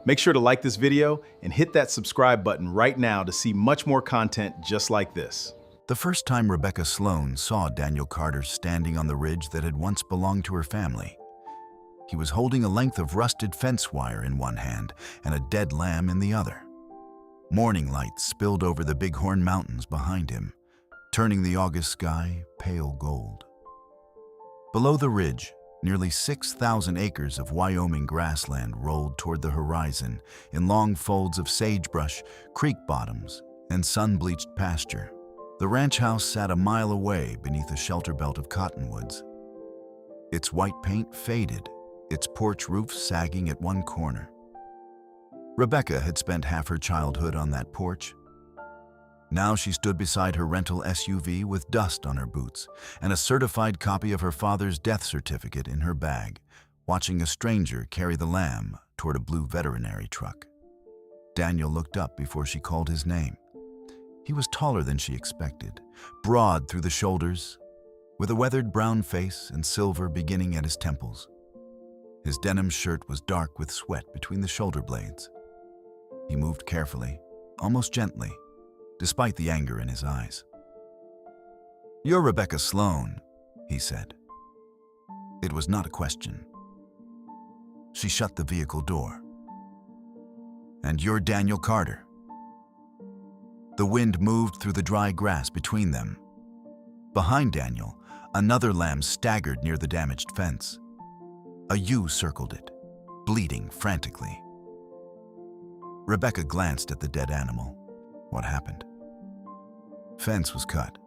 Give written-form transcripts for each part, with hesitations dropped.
Make sure to like this video and hit that subscribe button right now to see much more content just like this. The first time Rebecca Sloan saw Daniel Carter standing on the ridge that had once belonged to her family, he was holding a length of rusted fence wire in one hand and a dead lamb in the other. Morning light spilled over the Bighorn Mountains behind him, turning the August sky pale gold. Below the ridge, nearly 6,000 acres of Wyoming grassland rolled toward the horizon in long folds of sagebrush, creek bottoms, and sun-bleached pasture. The ranch house sat a mile away beneath a shelter belt of cottonwoods. Its white paint faded, its porch roof sagging at one corner. Rebecca had spent half her childhood on that porch. Now she stood beside her rental SUV with dust on her boots and a certified copy of her father's death certificate in her bag, watching a stranger carry the lamb toward a blue veterinary truck. Daniel looked up before she called his name. He was taller than she expected, broad through the shoulders, with a weathered brown face and silver beginning at his temples. His denim shirt was dark with sweat between the shoulder blades. He moved carefully, almost gently, despite the anger in his eyes. "You're Rebecca Sloan," he said. It was not a question. She shut the vehicle door. "And you're Daniel Carter." The wind moved through the dry grass between them. Behind Daniel, another lamb staggered near the damaged fence. A ewe circled it, bleating frantically. Rebecca glanced at the dead animal. What happened? Fence was cut.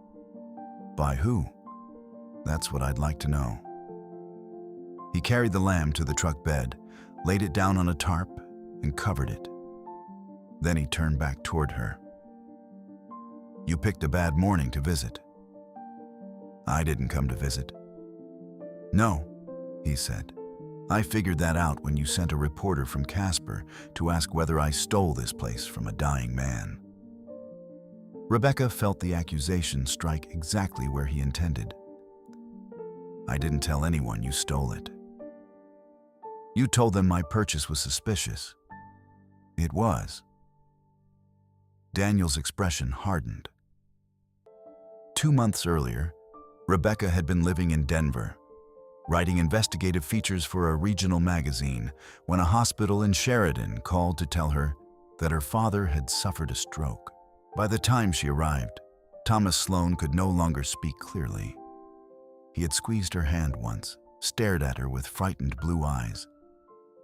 By who? That's what I'd like to know. He carried the lamb to the truck bed, laid it down on a tarp, and covered it. Then he turned back toward her. "You picked a bad morning to visit." "I didn't come to visit." "No," he said. "I figured that out when you sent a reporter from Casper to ask whether I stole this place from a dying man." Rebecca felt the accusation strike exactly where he intended. "I didn't tell anyone you stole it." "You told them my purchase was suspicious." "It was." Daniel's expression hardened. 2 months earlier, Rebecca had been living in Denver, writing investigative features for a regional magazine, when a hospital in Sheridan called to tell her that her father had suffered a stroke. By the time she arrived, Thomas Sloan could no longer speak clearly. He had squeezed her hand once, stared at her with frightened blue eyes,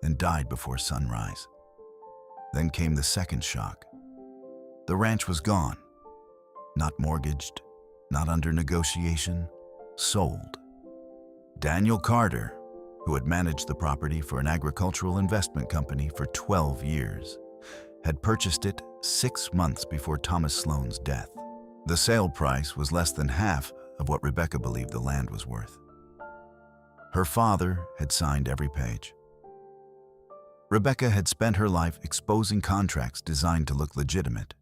and died before sunrise. Then came the second shock. The ranch was gone. Not mortgaged, not under negotiation, sold. Daniel Carter, who had managed the property for an agricultural investment company for 12 years, had purchased it 6 months before Thomas Sloan's death. The sale price was less than half of what Rebecca believed the land was worth. Her father had signed every page. Rebecca had spent her life exposing contracts designed to look legitimate.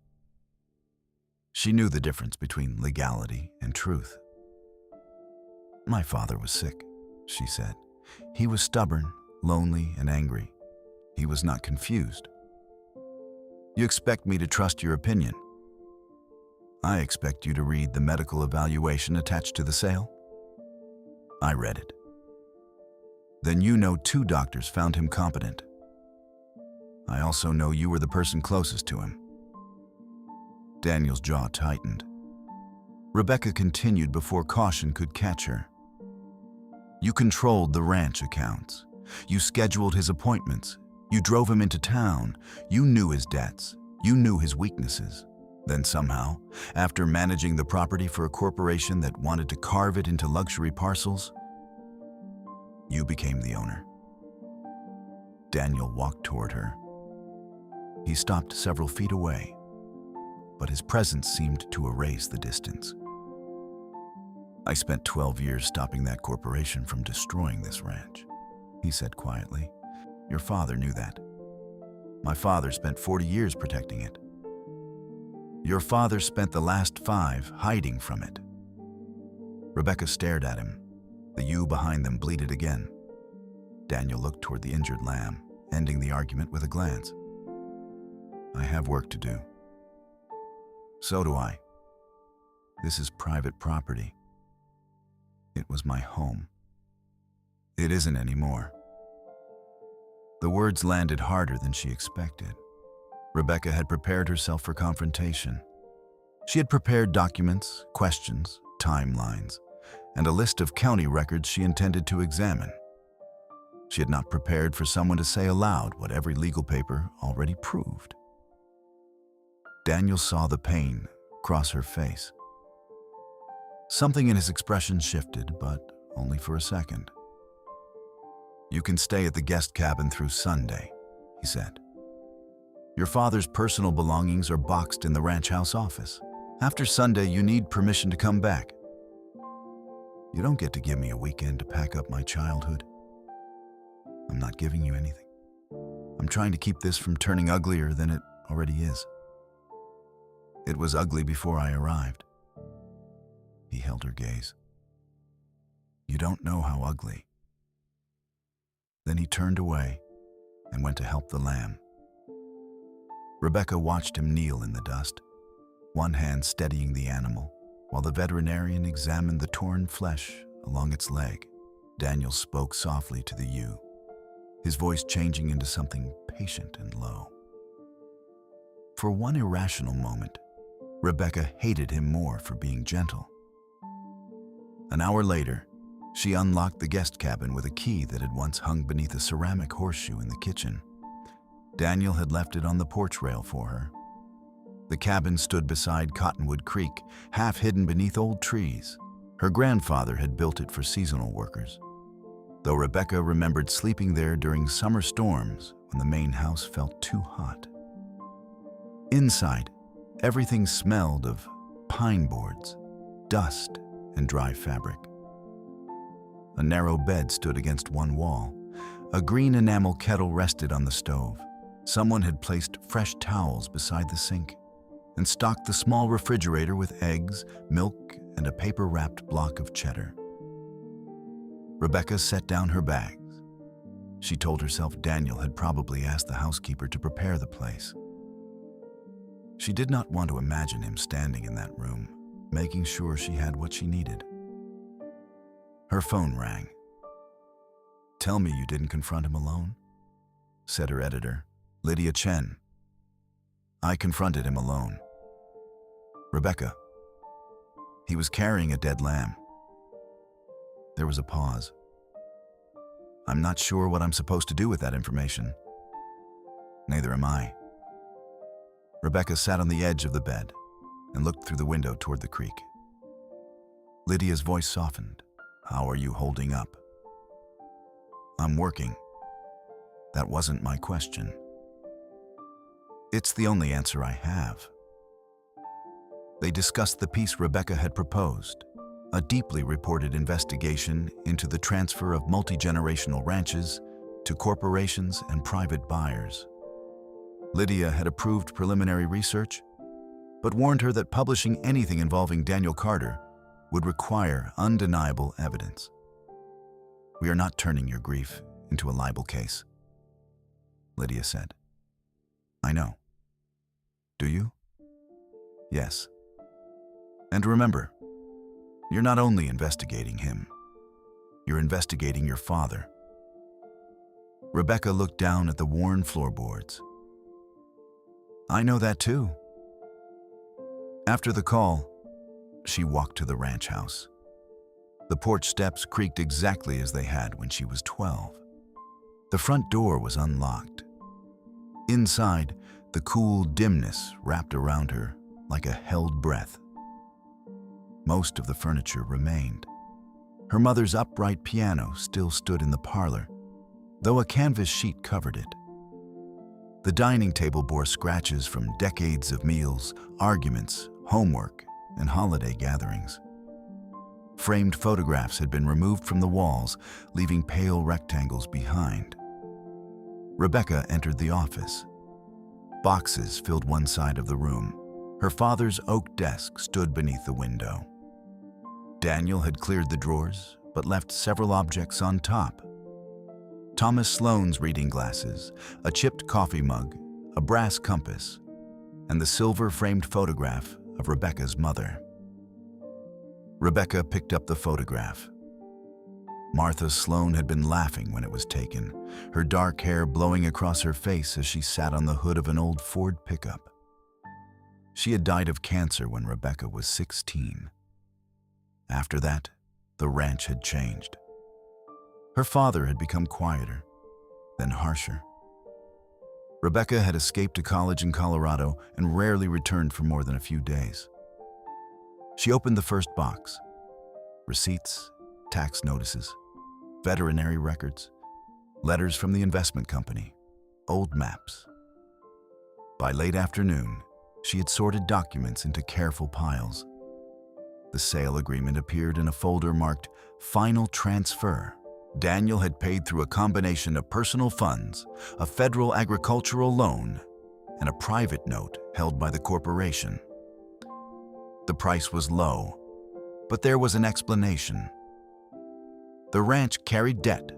She knew the difference between legality and truth. "My father was sick," she said. "He was stubborn, lonely, and angry. He was not confused." "You expect me to trust your opinion?" "I expect you to read the medical evaluation attached to the sale." "I read it." "Then you know 2 doctors found him competent." "I also know you were the person closest to him." Daniel's jaw tightened. Rebecca continued before caution could catch her. "You controlled the ranch accounts. You scheduled his appointments. You drove him into town. You knew his debts. You knew his weaknesses. Then somehow, after managing the property for a corporation that wanted to carve it into luxury parcels, you became the owner." Daniel walked toward her. He stopped several feet away, but his presence seemed to erase the distance. "I spent 12 years stopping that corporation from destroying this ranch," he said quietly. "Your father knew that. My father spent 40 years protecting it. Your father spent the last 5 hiding from it." Rebecca stared at him. The ewe behind them bleated again. Daniel looked toward the injured lamb, ending the argument with a glance. I have work to do. So do I. This is private property. It was my home. It isn't anymore. The words landed harder than she expected. Rebecca had prepared herself for confrontation. She had prepared documents, questions, timelines, and a list of county records she intended to examine. She had not prepared for someone to say aloud what every legal paper already proved. Daniel saw the pain cross her face. Something in his expression shifted, but only for a second. "You can stay at the guest cabin through Sunday," he said. "Your father's personal belongings are boxed in the ranch house office. After Sunday, you need permission to come back. You don't get to give me a weekend to pack up my childhood. I'm not giving you anything. I'm trying to keep this from turning uglier than it already is. It was ugly before I arrived." He held her gaze. "You don't know how ugly." Then he turned away and went to help the lamb. Rebecca watched him kneel in the dust, one hand steadying the animal, while the veterinarian examined the torn flesh along its leg. Daniel spoke softly to the ewe, his voice changing into something patient and low. For one irrational moment, Rebecca hated him more for being gentle. An hour later, she unlocked the guest cabin with a key that had once hung beneath a ceramic horseshoe in the kitchen. Daniel had left it on the porch rail for her. The cabin stood beside Cottonwood Creek, half hidden beneath old trees. Her grandfather had built it for seasonal workers, though Rebecca remembered sleeping there during summer storms when the main house felt too hot. Inside, everything smelled of pine boards, dust, and dry fabric. A narrow bed stood against one wall. A green enamel kettle rested on the stove. Someone had placed fresh towels beside the sink and stocked the small refrigerator with eggs, milk, and a paper-wrapped block of cheddar. Rebecca set down her bags. She told herself Daniel had probably asked the housekeeper to prepare the place. She did not want to imagine him standing in that room, making sure she had what she needed. Her phone rang. "Tell me you didn't confront him alone," said her editor, Lydia Chen. "I confronted him alone. Rebecca, he was carrying a dead lamb." There was a pause. "I'm not sure what I'm supposed to do with that information." "Neither am I." Rebecca sat on the edge of the bed and looked through the window toward the creek. Lydia's voice softened. "How are you holding up?" "I'm working." "That wasn't my question." "It's the only answer I have." They discussed the piece Rebecca had proposed, a deeply reported investigation into the transfer of multi-generational ranches to corporations and private buyers. Lydia had approved preliminary research, but warned her that publishing anything involving Daniel Carter would require undeniable evidence. "We are not turning your grief into a libel case," Lydia said. "I know. Do you?" "Yes. And remember, you're not only investigating him, you're investigating your father." Rebecca looked down at the worn floorboards. "I know that too." After the call, she walked to the ranch house. The porch steps creaked exactly as they had when she was 12. The front door was unlocked. Inside, the cool dimness wrapped around her like a held breath. Most of the furniture remained. Her mother's upright piano still stood in the parlor, though a canvas sheet covered it. The dining table bore scratches from decades of meals, arguments, homework, and holiday gatherings. Framed photographs had been removed from the walls, leaving pale rectangles behind. Rebecca entered the office. Boxes filled one side of the room. Her father's oak desk stood beneath the window. Daniel had cleared the drawers, but left several objects on top. Thomas Sloane's reading glasses, a chipped coffee mug, a brass compass, and the silver-framed photograph of Rebecca's mother. Rebecca picked up the photograph. Martha Sloane had been laughing when it was taken, her dark hair blowing across her face as she sat on the hood of an old Ford pickup. She had died of cancer when Rebecca was 16. After that, the ranch had changed. Her father had become quieter, then harsher. Rebecca had escaped to college in Colorado and rarely returned for more than a few days. She opened the first box. Receipts, tax notices, veterinary records, letters from the investment company, old maps. By late afternoon, she had sorted documents into careful piles. The sale agreement appeared in a folder marked Final Transfer. Daniel had paid through a combination of personal funds, a federal agricultural loan, and a private note held by the corporation. The price was low, but there was an explanation. The ranch carried debt,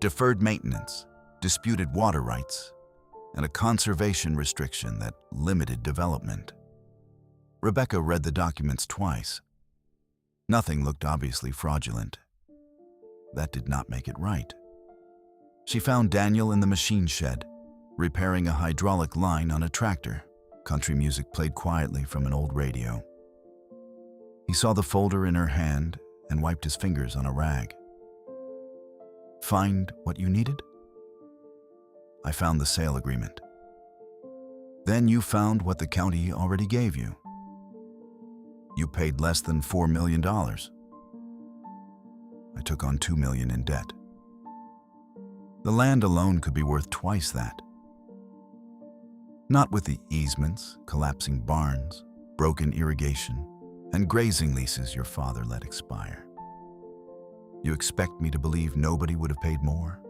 deferred maintenance, disputed water rights, and a conservation restriction that limited development. Rebecca read the documents twice. Nothing looked obviously fraudulent. That did not make it right. She found Daniel in the machine shed, repairing a hydraulic line on a tractor. Country music played quietly from an old radio. He saw the folder in her hand and wiped his fingers on a rag. "Find what you needed?" "I found the sale agreement." "Then you found what the county already gave you. You paid less than $4 million. I took on $2 million in debt. The land alone could be worth twice that. Not with the easements, collapsing barns, broken irrigation, and grazing leases your father let expire. You expect me to believe nobody would have paid more?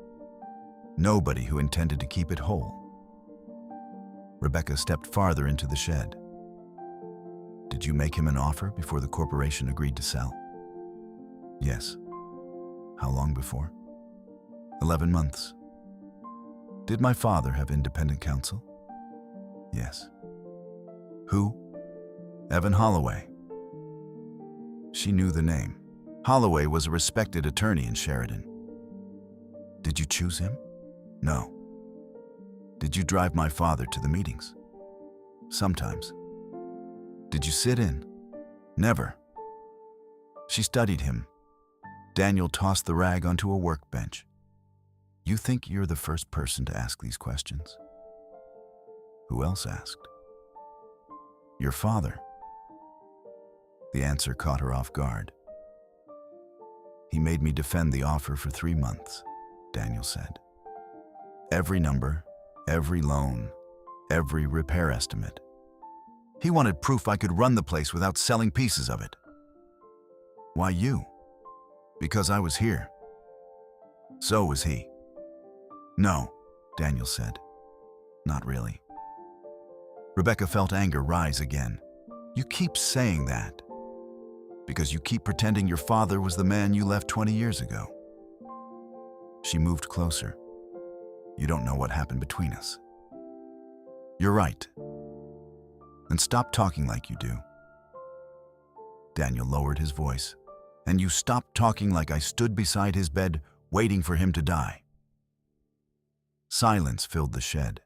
Nobody who intended to keep it whole." Rebecca stepped farther into the shed. "Did you make him an offer before the corporation agreed to sell?" "Yes." "How long before?" 11 months. "Did my father have independent counsel?" "Yes." "Who?" "Evan Holloway." She knew the name. Holloway was a respected attorney in Sheridan. "Did you choose him?" "No." "Did you drive my father to the meetings?" "Sometimes." "Did you sit in?" "Never." She studied him. Daniel tossed the rag onto a workbench. "You think you're the first person to ask these questions?" "Who else asked?" "Your father." The answer caught her off guard. "He made me defend the offer for 3 months," Daniel said. "Every number, every loan, every repair estimate. He wanted proof I could run the place without selling pieces of it." "Why you?" "Because I was here." "So was he." "No," Daniel said. "Not really." Rebecca felt anger rise again. "You keep saying that because you keep pretending your father was the man you left 20 years ago." She moved closer. "You don't know what happened between us." "You're right. Then stop talking like you do." Daniel lowered his voice. "And you stop talking like I stood beside his bed waiting for him to die." Silence filled the shed.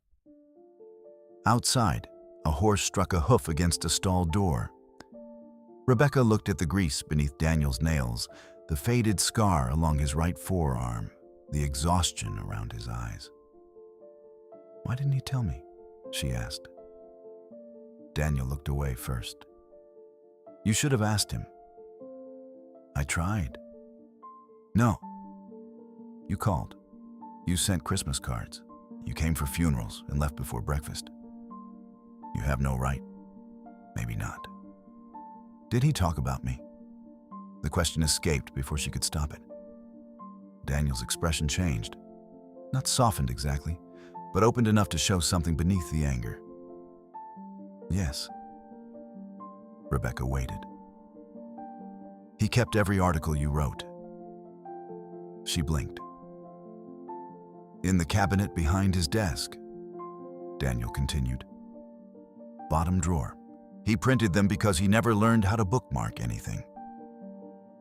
Outside, a horse struck a hoof against a stall door. Rebecca looked at the grease beneath Daniel's nails, the faded scar along his right forearm, the exhaustion around his eyes. "Why didn't he tell me?" she asked. Daniel looked away first. "You should have asked him." "I tried." "No. You called. You sent Christmas cards. You came for funerals and left before breakfast. You have no right. Maybe not." "Did he talk about me?" The question escaped before she could stop it. Daniel's expression changed. Not softened exactly, but opened enough to show something beneath the anger. "Yes." Rebecca waited. "He kept every article you wrote." She blinked. In the cabinet behind his desk, Daniel continued. Bottom drawer. He printed them because he never learned how to bookmark anything.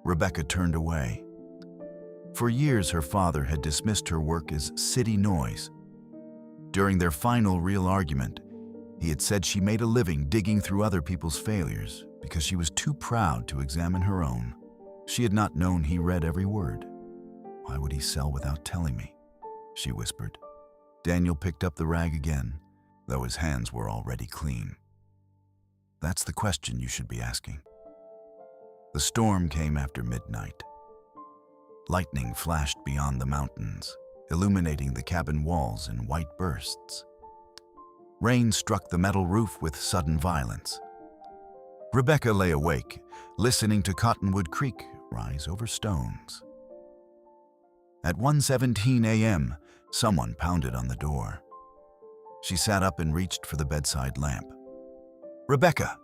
Rebecca turned away. For years, her father had dismissed her work as city noise. During their final real argument, he had said she made a living digging through other people's failures because she was too proud to examine her own. She had not known he read every word. Why would he sell without telling me? She whispered. Daniel picked up the rag again, though his hands were already clean. That's the question you should be asking. The storm came after midnight. Lightning flashed beyond the mountains, illuminating the cabin walls in white bursts. Rain struck the metal roof with sudden violence. Rebecca lay awake, listening to Cottonwood Creek rise over stones. At 1:17 a.m., someone pounded on the door. She sat up and reached for the bedside lamp. Rebecca!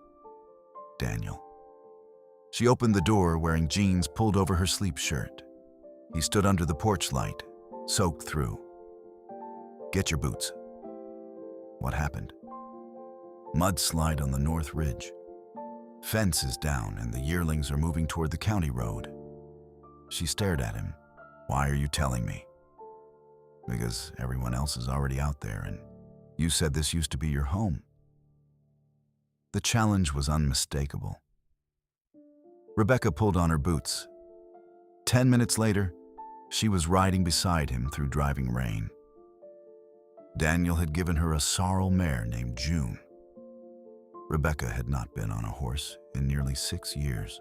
Daniel. She opened the door wearing jeans pulled over her sleep shirt. He stood under the porch light, soaked through. Get your boots. What happened? Mudslide on the North Ridge. Fence is down and the yearlings are moving toward the county road. She stared at him. Why are you telling me? Because everyone else is already out there and you said this used to be your home. The challenge was unmistakable. Rebecca pulled on her boots. 10 minutes later, she was riding beside him through driving rain. Daniel had given her a sorrel mare named June. Rebecca had not been on a horse in nearly 6 years.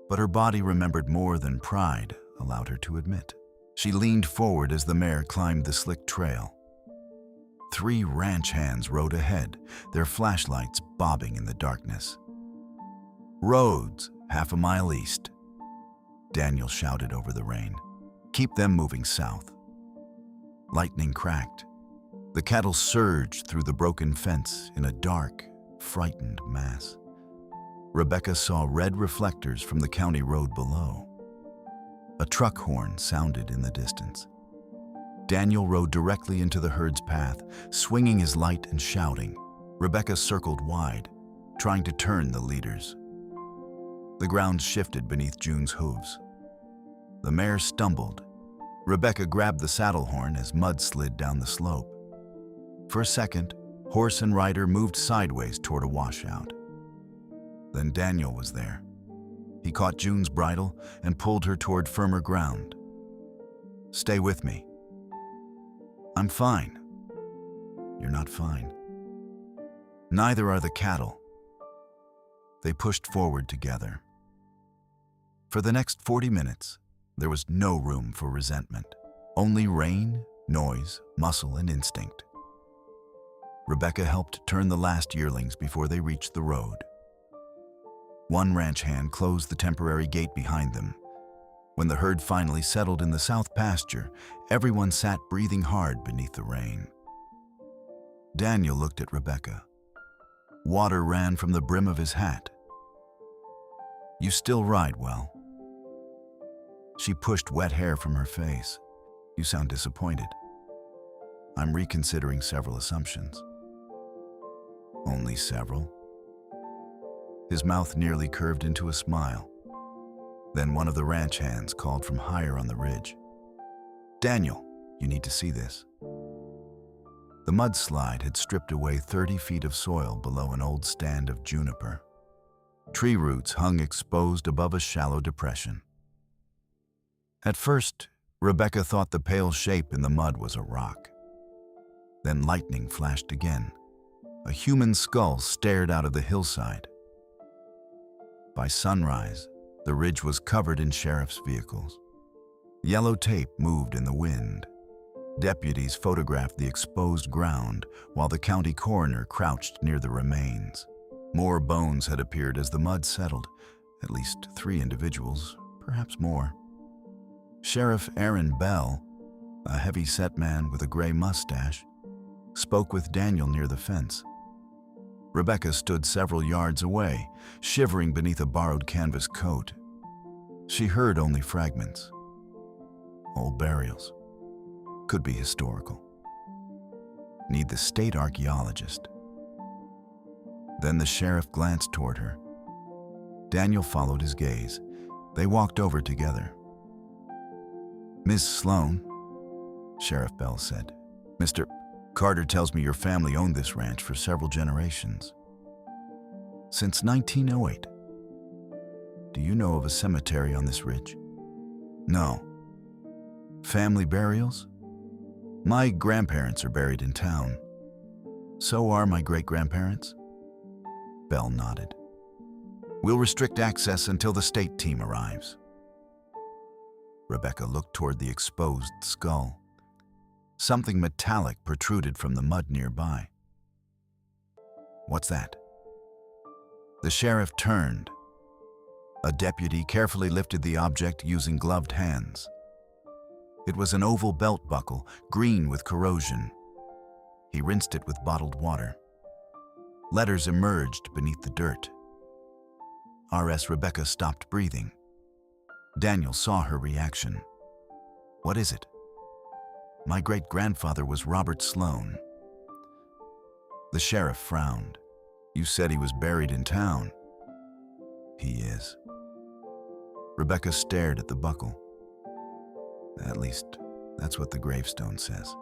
But her body remembered more than pride allowed her to admit. She leaned forward as the mare climbed the slick trail. 3 ranch hands rode ahead, their flashlights bobbing in the darkness. Roads, half a mile east. Daniel shouted over the rain. Keep them moving south. Lightning cracked. The cattle surged through the broken fence in a dark, frightened mass. Rebecca saw red reflectors from the county road below. A truck horn sounded in the distance. Daniel rode directly into the herd's path, swinging his light and shouting. Rebecca circled wide, trying to turn the leaders. The ground shifted beneath June's hooves. The mare stumbled. Rebecca grabbed the saddle horn as mud slid down the slope. For a second, horse and rider moved sideways toward a washout. Then Daniel was there. He caught June's bridle and pulled her toward firmer ground. Stay with me. I'm fine. You're not fine. Neither are the cattle. They pushed forward together. For the next 40 minutes, there was no room for resentment. Only rain, noise, muscle, and instinct. Rebecca helped turn the last yearlings before they reached the road. One ranch hand closed the temporary gate behind them. When the herd finally settled in the south pasture, everyone sat breathing hard beneath the rain. Daniel looked at Rebecca. Water ran from the brim of his hat. You still ride well. She pushed wet hair from her face. You sound disappointed. I'm reconsidering several assumptions. Only several? His mouth nearly curved into a smile. Then one of the ranch hands called from higher on the ridge. Daniel, you need to see this. The mudslide had stripped away 30 feet of soil below an old stand of juniper. Tree roots hung exposed above a shallow depression. At first, Rebecca thought the pale shape in the mud was a rock. Then lightning flashed again. A human skull stared out of the hillside. By sunrise, the ridge was covered in sheriff's vehicles. Yellow tape moved in the wind. Deputies photographed the exposed ground while the county coroner crouched near the remains. More bones had appeared as the mud settled, at least 3 individuals, perhaps more. Sheriff Aaron Bell, a heavy-set man with a gray mustache, spoke with Daniel near the fence. Rebecca stood several yards away, shivering beneath a borrowed canvas coat. She heard only fragments. Old burials. Could be historical. Need the state archaeologist. Then the sheriff glanced toward her. Daniel followed his gaze. They walked over together. "Miss Sloan," Sheriff Bell said. "Mr. Carter tells me your family owned this ranch for several generations. Since 1908. Do you know of a cemetery on this ridge?" "No." "Family burials?" "My grandparents are buried in town. So are my great-grandparents?" Bell nodded. "We'll restrict access until the state team arrives." Rebecca looked toward the exposed skull. Something metallic protruded from the mud nearby. "What's that?" The sheriff turned. A deputy carefully lifted the object using gloved hands. It was an oval belt buckle, green with corrosion. He rinsed it with bottled water. Letters emerged beneath the dirt. R.S. Rebecca stopped breathing. Daniel saw her reaction. "What is it?" "My great-grandfather was Robert Sloan." The sheriff frowned. "You said he was buried in town." "He is." Rebecca stared at the buckle. "At least, that's what the gravestone says."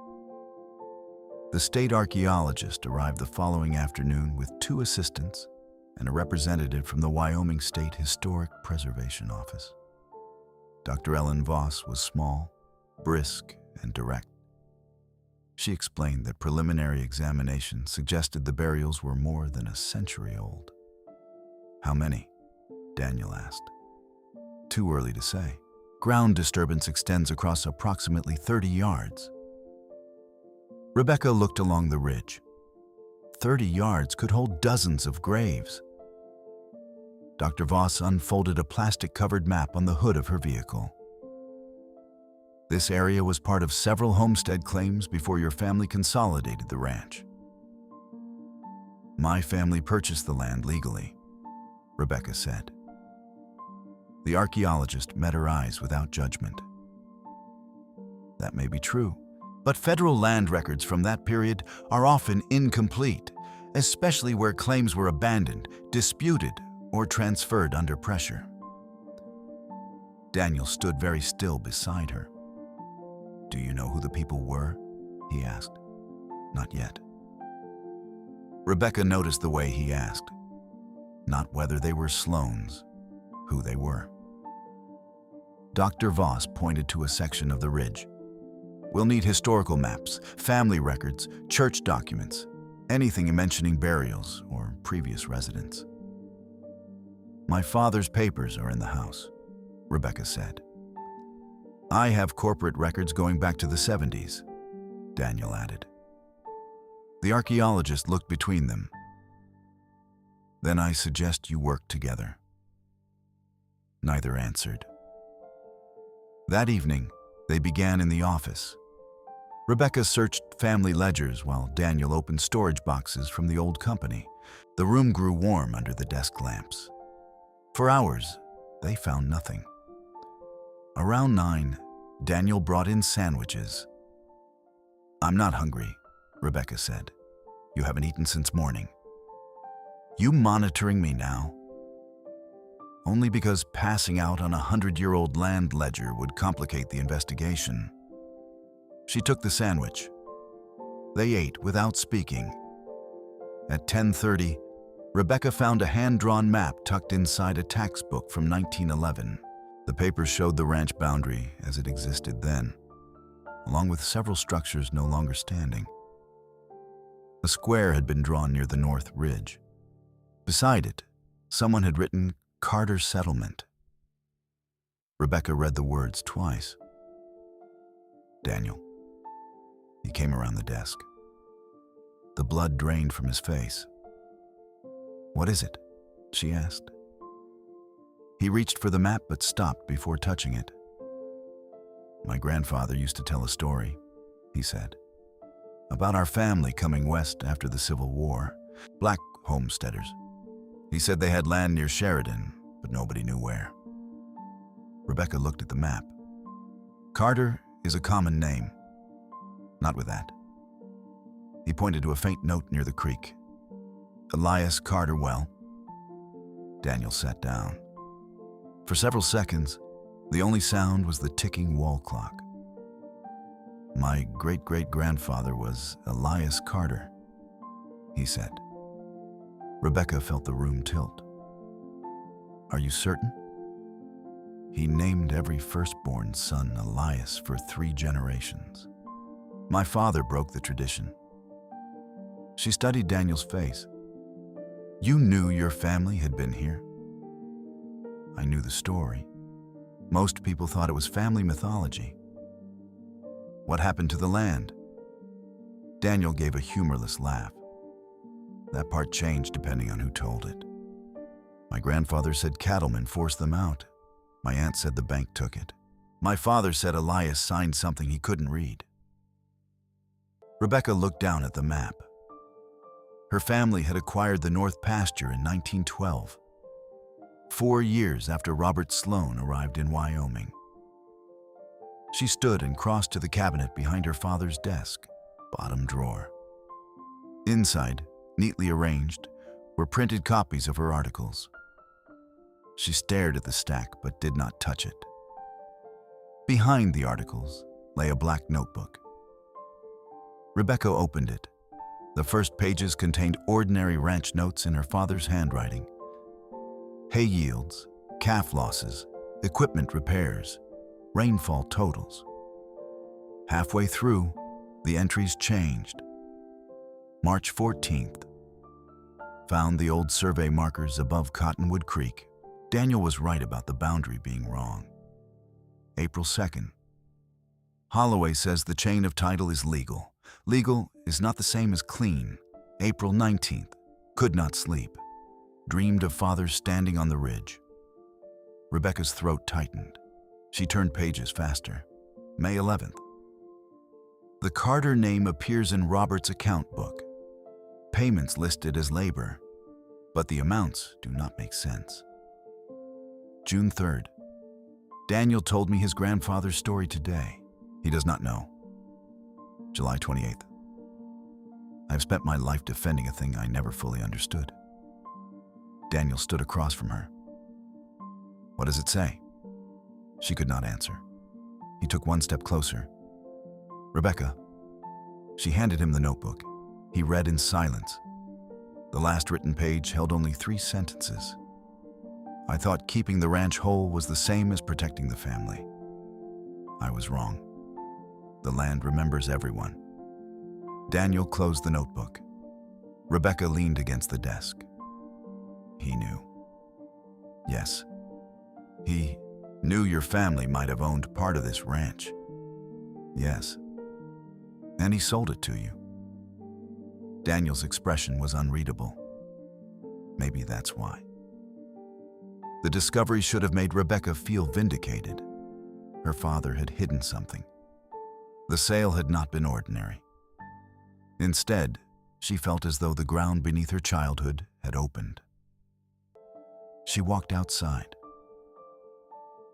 The state archaeologist arrived the following afternoon with 2 assistants and a representative from the Wyoming State Historic Preservation Office. Dr. Ellen Voss was small, brisk, and direct. She explained that preliminary examination suggested the burials were more than a century old. "How many?" Daniel asked. "Too early to say. Ground disturbance extends across approximately 30 yards. Rebecca looked along the ridge. 30 yards could hold dozens of graves. Dr. Voss unfolded a plastic-covered map on the hood of her vehicle. "This area was part of several homestead claims before your family consolidated the ranch." "My family purchased the land legally," Rebecca said. The archaeologist met her eyes without judgment. "That may be true, but federal land records from that period are often incomplete, especially where claims were abandoned, disputed, or transferred under pressure." Daniel stood very still beside her. "Do you know who the people were?" he asked. "Not yet." Rebecca noticed the way he asked. Not whether they were Sloans, who they were. Dr. Voss pointed to a section of the ridge. "We'll need historical maps, family records, church documents, anything mentioning burials or previous residents." "My father's papers are in the house," Rebecca said. "I have corporate records going back to the 70s, Daniel added. The archaeologist looked between them. "Then I suggest you work together." Neither answered. That evening, they began in the office. Rebecca searched family ledgers while Daniel opened storage boxes from the old company. The room grew warm under the desk lamps. For hours, they found nothing. Around 9, Daniel brought in sandwiches. "I'm not hungry," Rebecca said. "You haven't eaten since morning." "You monitoring me now?" "Only because passing out on a 100-year-old land ledger would complicate the investigation." She took the sandwich. They ate without speaking. At 10:30, Rebecca found a hand-drawn map tucked inside a tax book from 1911. The paper showed the ranch boundary as it existed then, along with several structures no longer standing. A square had been drawn near the north ridge. Beside it, someone had written Carter Settlement. Rebecca read the words twice. "Daniel." He came around the desk. The blood drained from his face. "What is it?" she asked. He reached for the map but stopped before touching it. "My grandfather used to tell a story," he said, "about our family coming west after the Civil War, black homesteaders. He said they had land near Sheridan, but nobody knew where." Rebecca looked at the map. "Carter is a common name. Not with that. He pointed to a faint note near the creek. Elias Carter Well. Daniel sat down. For several seconds, the only sound was the ticking wall clock. My great-great-grandfather was Elias Carter, he said. Rebecca felt the room tilt. Are you certain? He named every firstborn son Elias for 3 generations. My father broke the tradition. She studied Daniel's face. You knew your family had been here? I knew the story. Most people thought it was family mythology. What happened to the land? Daniel gave a humorless laugh. That part changed depending on who told it. My grandfather said cattlemen forced them out. My aunt said the bank took it. My father said Elias signed something he couldn't read. Rebecca looked down at the map. Her family had acquired the North Pasture in 1912, 4 years after Robert Sloan arrived in Wyoming. She stood and crossed to the cabinet behind her father's desk, bottom drawer. Inside, neatly arranged, were printed copies of her articles. She stared at the stack but did not touch it. Behind the articles lay a black notebook. Rebecca opened it. The first pages contained ordinary ranch notes in her father's handwriting. Hay yields, calf losses, equipment repairs, rainfall totals. Halfway through, the entries changed. March 14th. Found the old survey markers above Cottonwood Creek. Daniel was right about the boundary being wrong. April 2nd. Holloway says the chain of title is legal. Legal is not the same as clean. April 19th. Could not sleep. Dreamed of father standing on the ridge. Rebecca's throat tightened. She turned pages faster. May 11th. The Carter name appears in Robert's account book. Payments listed as labor, but the amounts do not make sense. June 3rd. Daniel told me his grandfather's story today. He does not know. July 28th. I have spent my life defending a thing I never fully understood. Daniel stood across from her. What does it say? She could not answer. He took one step closer. Rebecca. She handed him the notebook. He read in silence. The last written page held only 3 sentences. I thought keeping the ranch whole was the same as protecting the family. I was wrong. The land remembers everyone. Daniel closed the notebook. Rebecca leaned against the desk. He knew. Yes. He knew your family might have owned part of this ranch. Yes. And he sold it to you. Daniel's expression was unreadable. Maybe that's why. The discovery should have made Rebecca feel vindicated. Her father had hidden something. The sale had not been ordinary. Instead, she felt as though the ground beneath her childhood had opened. She walked outside.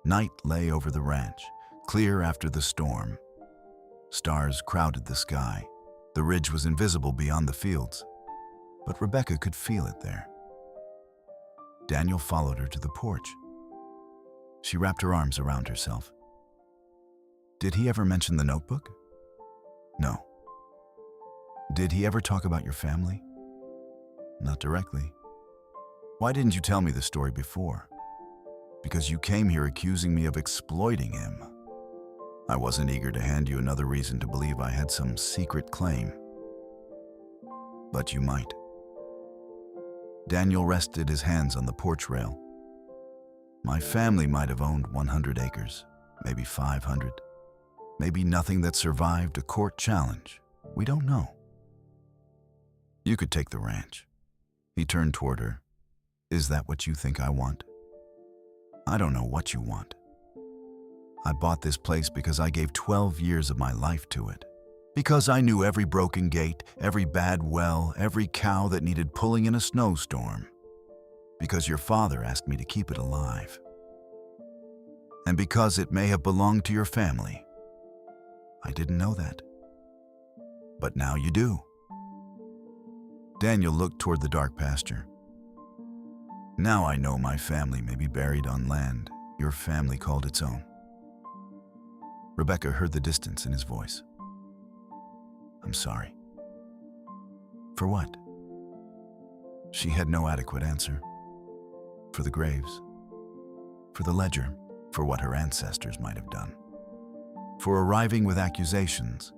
Night lay over the ranch, clear after the storm. Stars crowded the sky. The ridge was invisible beyond the fields, but Rebecca could feel it there. Daniel followed her to the porch. She wrapped her arms around herself. Did he ever mention the notebook? No. Did he ever talk about your family? Not directly. Why didn't you tell me the story before? Because you came here accusing me of exploiting him. I wasn't eager to hand you another reason to believe I had some secret claim. But you might. Daniel rested his hands on the porch rail. My family might have owned 100 acres, maybe 500. Maybe nothing that survived a court challenge. We don't know. You could take the ranch. He turned toward her. Is that what you think I want? I don't know what you want. I bought this place because I gave 12 years of my life to it. Because I knew every broken gate, every bad well, every cow that needed pulling in a snowstorm. Because your father asked me to keep it alive. And because it may have belonged to your family. I didn't know that. But now you do. Daniel looked toward the dark pasture. Now I know my family may be buried on land your family called its own. Rebecca heard the distance in his voice. I'm sorry. For what? She had no adequate answer. For the graves. For the ledger. For what her ancestors might have done. For arriving with accusations.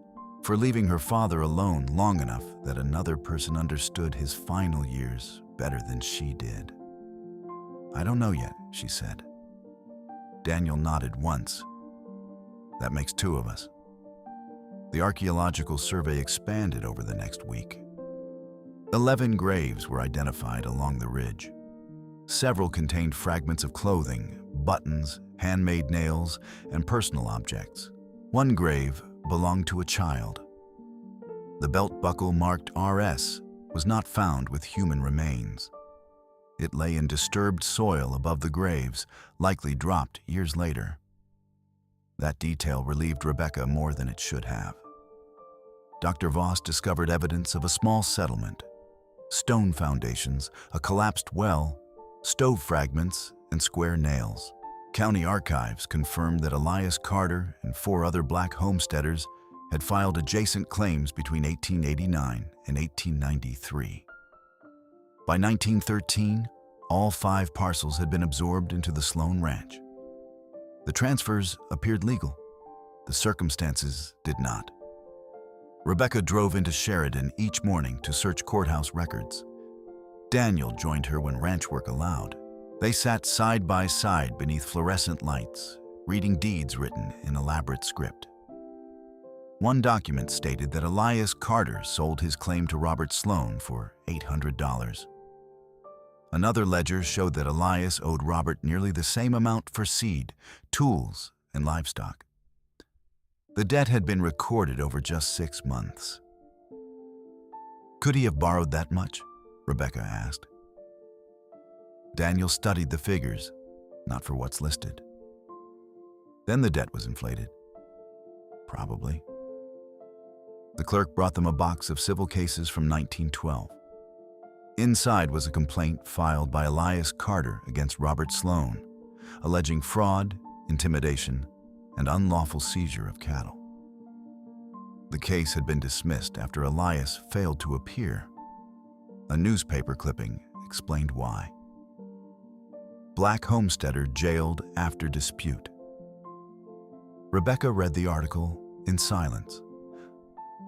For leaving her father alone long enough that another person understood his final years better than she did. I don't know yet, she said. Daniel nodded once. That makes two of us. The archaeological survey expanded over the next week. 11 graves were identified along the ridge. Several contained fragments of clothing, buttons, handmade nails, and personal objects. One grave belonged to a child. The belt buckle marked RS was not found with human remains. It lay in disturbed soil above the graves, likely dropped years later. That detail relieved Rebecca more than it should have. Dr. Voss discovered evidence of a small settlement, stone foundations, a collapsed well, stove fragments, and square nails. County archives confirmed that Elias Carter and 4 other black homesteaders had filed adjacent claims between 1889 and 1893. By 1913, all 5 parcels had been absorbed into the Sloan Ranch. The transfers appeared legal. The circumstances did not. Rebecca drove into Sheridan each morning to search courthouse records. Daniel joined her when ranch work allowed. They sat side by side beneath fluorescent lights, reading deeds written in elaborate script. One document stated that Elias Carter sold his claim to Robert Sloan for $800. Another ledger showed that Elias owed Robert nearly the same amount for seed, tools, and livestock. The debt had been recorded over just 6 months. Could he have borrowed that much? Rebecca asked. Daniel studied the figures, not for what's listed. Then the debt was inflated. Probably. The clerk brought them a box of civil cases from 1912. Inside was a complaint filed by Elias Carter against Robert Sloan, alleging fraud, intimidation, and unlawful seizure of cattle. The case had been dismissed after Elias failed to appear. A newspaper clipping explained why. Black homesteader jailed after dispute. Rebecca read the article in silence.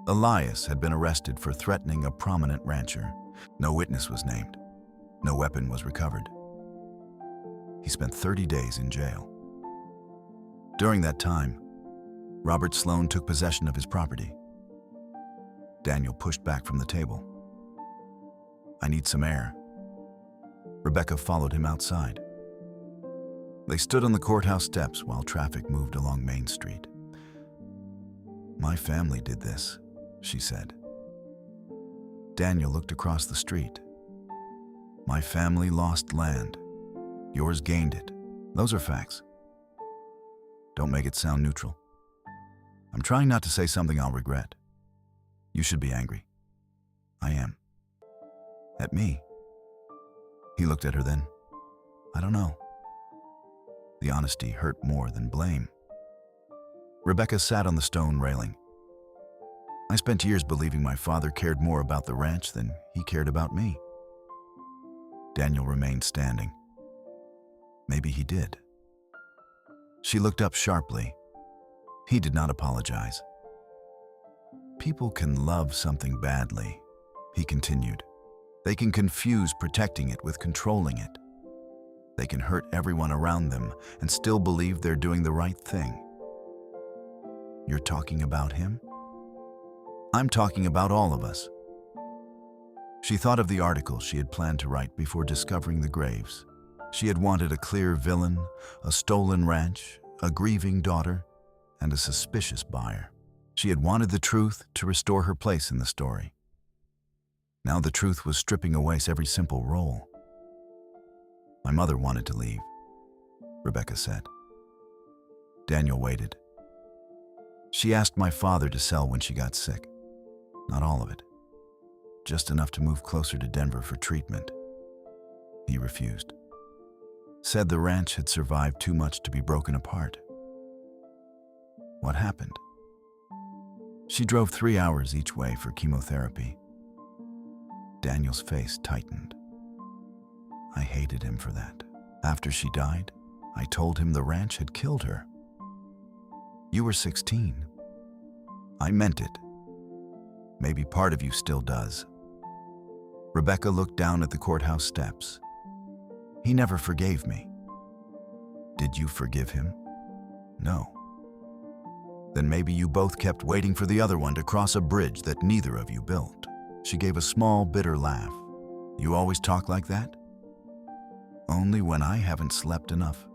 Elias had been arrested for threatening a prominent rancher. No witness was named. No weapon was recovered. He spent 30 days in jail. During that time, Robert Sloan took possession of his property. Daniel pushed back from the table. I need some air. Rebecca followed him outside. They stood on the courthouse steps while traffic moved along Main Street. My family did this, she said. Daniel looked across the street. My family lost land. Yours gained it. Those are facts. Don't make it sound neutral. I'm trying not to say something I'll regret. You should be angry. I am. At me. He looked at her then. I don't know. The honesty hurt more than blame. Rebecca sat on the stone railing. I spent years believing my father cared more about the ranch than he cared about me. Daniel remained standing. Maybe he did. She looked up sharply. He did not apologize. People can love something badly, he continued. They can confuse protecting it with controlling it. They can hurt everyone around them and still believe they're doing the right thing. You're talking about him? I'm talking about all of us. She thought of the article she had planned to write before discovering the graves. She had wanted a clear villain, a stolen ranch, a grieving daughter, and a suspicious buyer. She had wanted the truth to restore her place in the story. Now the truth was stripping away every simple role. My mother wanted to leave, Rebecca said. Daniel waited. She asked my father to sell when she got sick. Not all of it. Just enough to move closer to Denver for treatment. He refused. Said the ranch had survived too much to be broken apart. What happened? She drove 3 hours each way for chemotherapy. Daniel's face tightened. I hated him for that. After she died, I told him the ranch had killed her. You were 16. I meant it. Maybe part of you still does. Rebecca looked down at the courthouse steps. He never forgave me. Did you forgive him? No. Then maybe you both kept waiting for the other one to cross a bridge that neither of you built. She gave a small, bitter laugh. You always talk like that? Only when I haven't slept enough.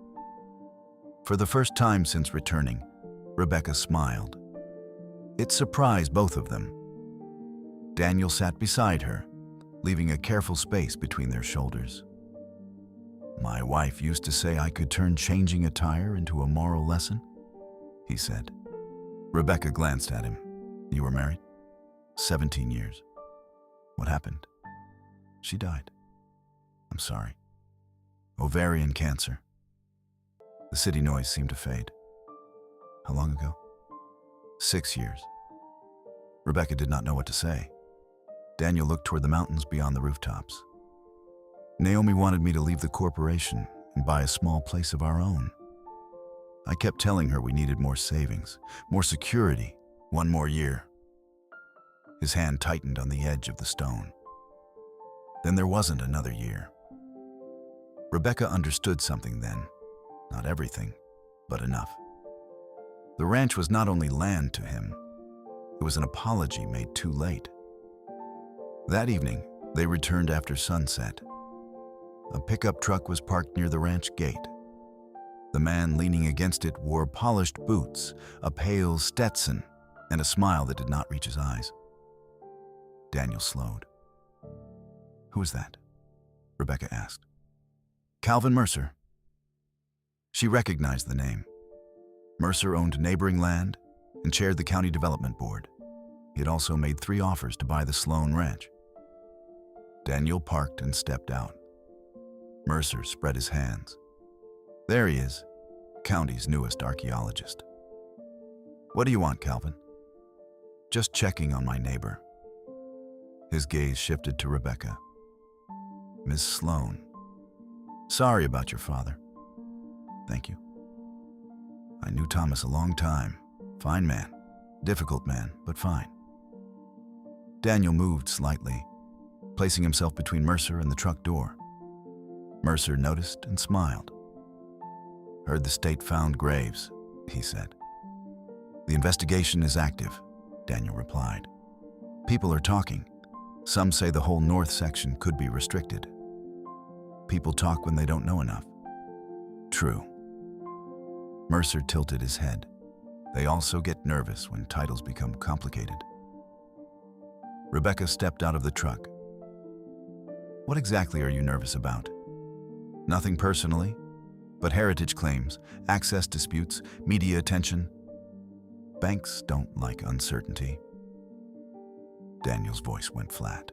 For the first time since returning, Rebecca smiled. It surprised both of them. Daniel sat beside her, leaving a careful space between their shoulders. My wife used to say I could turn changing a tire into a moral lesson, he said. Rebecca glanced at him. You were married? 17 years. What happened? She died. I'm sorry. Ovarian cancer. The city noise seemed to fade. How long ago? 6 years. Rebecca did not know what to say. Daniel looked toward the mountains beyond the rooftops. Naomi wanted me to leave the corporation and buy a small place of our own. I kept telling her we needed more savings, more security, 1 more year. His hand tightened on the edge of the stone. Then there wasn't another year. Rebecca understood something then. Not everything, but enough. The ranch was not only land to him, it was an apology made too late. That evening, they returned after sunset. A pickup truck was parked near the ranch gate. The man leaning against it wore polished boots, a pale Stetson, and a smile that did not reach his eyes. Daniel slowed. Who is that? Rebecca asked. Calvin Mercer. She recognized the name. Mercer owned neighboring land and chaired the county development board. He had also made 3 offers to buy the Sloan Ranch. Daniel parked and stepped out. Mercer spread his hands. There he is, county's newest archaeologist. What do you want, Calvin? Just checking on my neighbor. His gaze shifted to Rebecca. Miss Sloan. Sorry about your father. Thank you. I knew Thomas a long time. Fine man. Difficult man, but fine. Daniel moved slightly, placing himself between Mercer and the truck door. Mercer noticed and smiled. Heard the state found graves, he said. The investigation is active, Daniel replied. People are talking. Some say the whole north section could be restricted. People talk when they don't know enough. True. Mercer tilted his head. They also get nervous when titles become complicated. Rebecca stepped out of the truck. What exactly are you nervous about? Nothing personally, but heritage claims, access disputes, media attention. Banks don't like uncertainty. Daniel's voice went flat.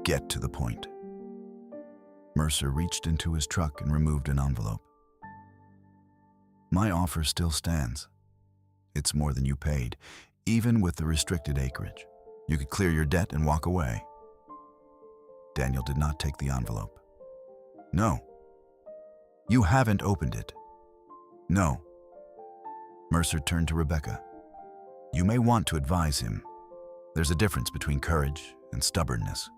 Get to the point. Mercer reached into his truck and removed an envelope. My offer still stands. It's more than you paid, even with the restricted acreage. You could clear your debt and walk away. Daniel did not take the envelope. No. You haven't opened it. No. Mercer turned to Rebecca. You may want to advise him. There's a difference between courage and stubbornness.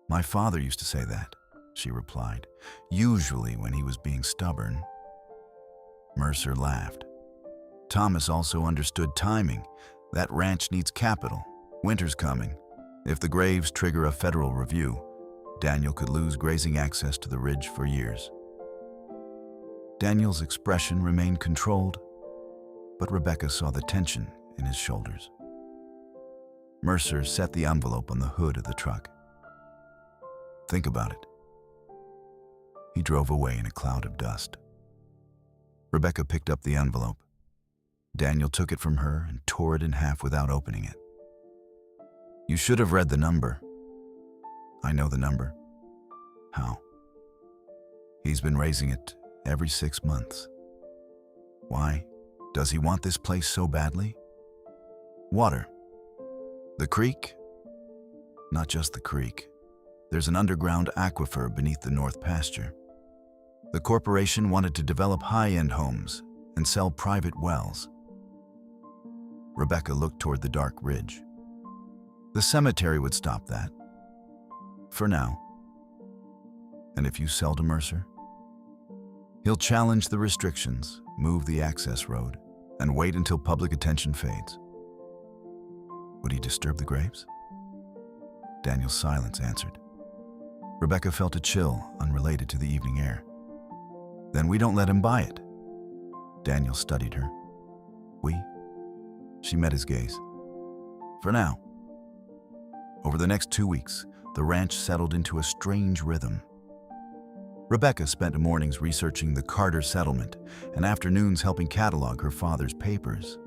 My father used to say that, she replied, usually when he was being stubborn. Mercer laughed. Thomas also understood timing. That ranch needs capital. Winter's coming. If the graves trigger a federal review, Daniel could lose grazing access to the ridge for years. Daniel's expression remained controlled, but Rebecca saw the tension in his shoulders. Mercer set the envelope on the hood of the truck. Think about it. He drove away in a cloud of dust. Rebecca picked up the envelope. Daniel took it from her and tore it in half without opening it. "You should have read the number." "I know the number." "How?" "He's been raising it every 6 months." "Why? Does he want this place so badly?" "Water." "The creek?" "Not just the creek. There's an underground aquifer beneath the north pasture. The corporation wanted to develop high-end homes and sell private wells." Rebecca looked toward the dark ridge. "The cemetery would stop that. For now." "And if you sell to Mercer?" "He'll challenge the restrictions, move the access road, and wait until public attention fades." "Would he disturb the graves?" Daniel's silence answered. Rebecca felt a chill unrelated to the evening air. "Then we don't let him buy it." Daniel studied her. "We?" She met his gaze. "For now." Over the next 2 weeks, the ranch settled into a strange rhythm. Rebecca spent mornings researching the Carter settlement and afternoons helping catalog her father's papers.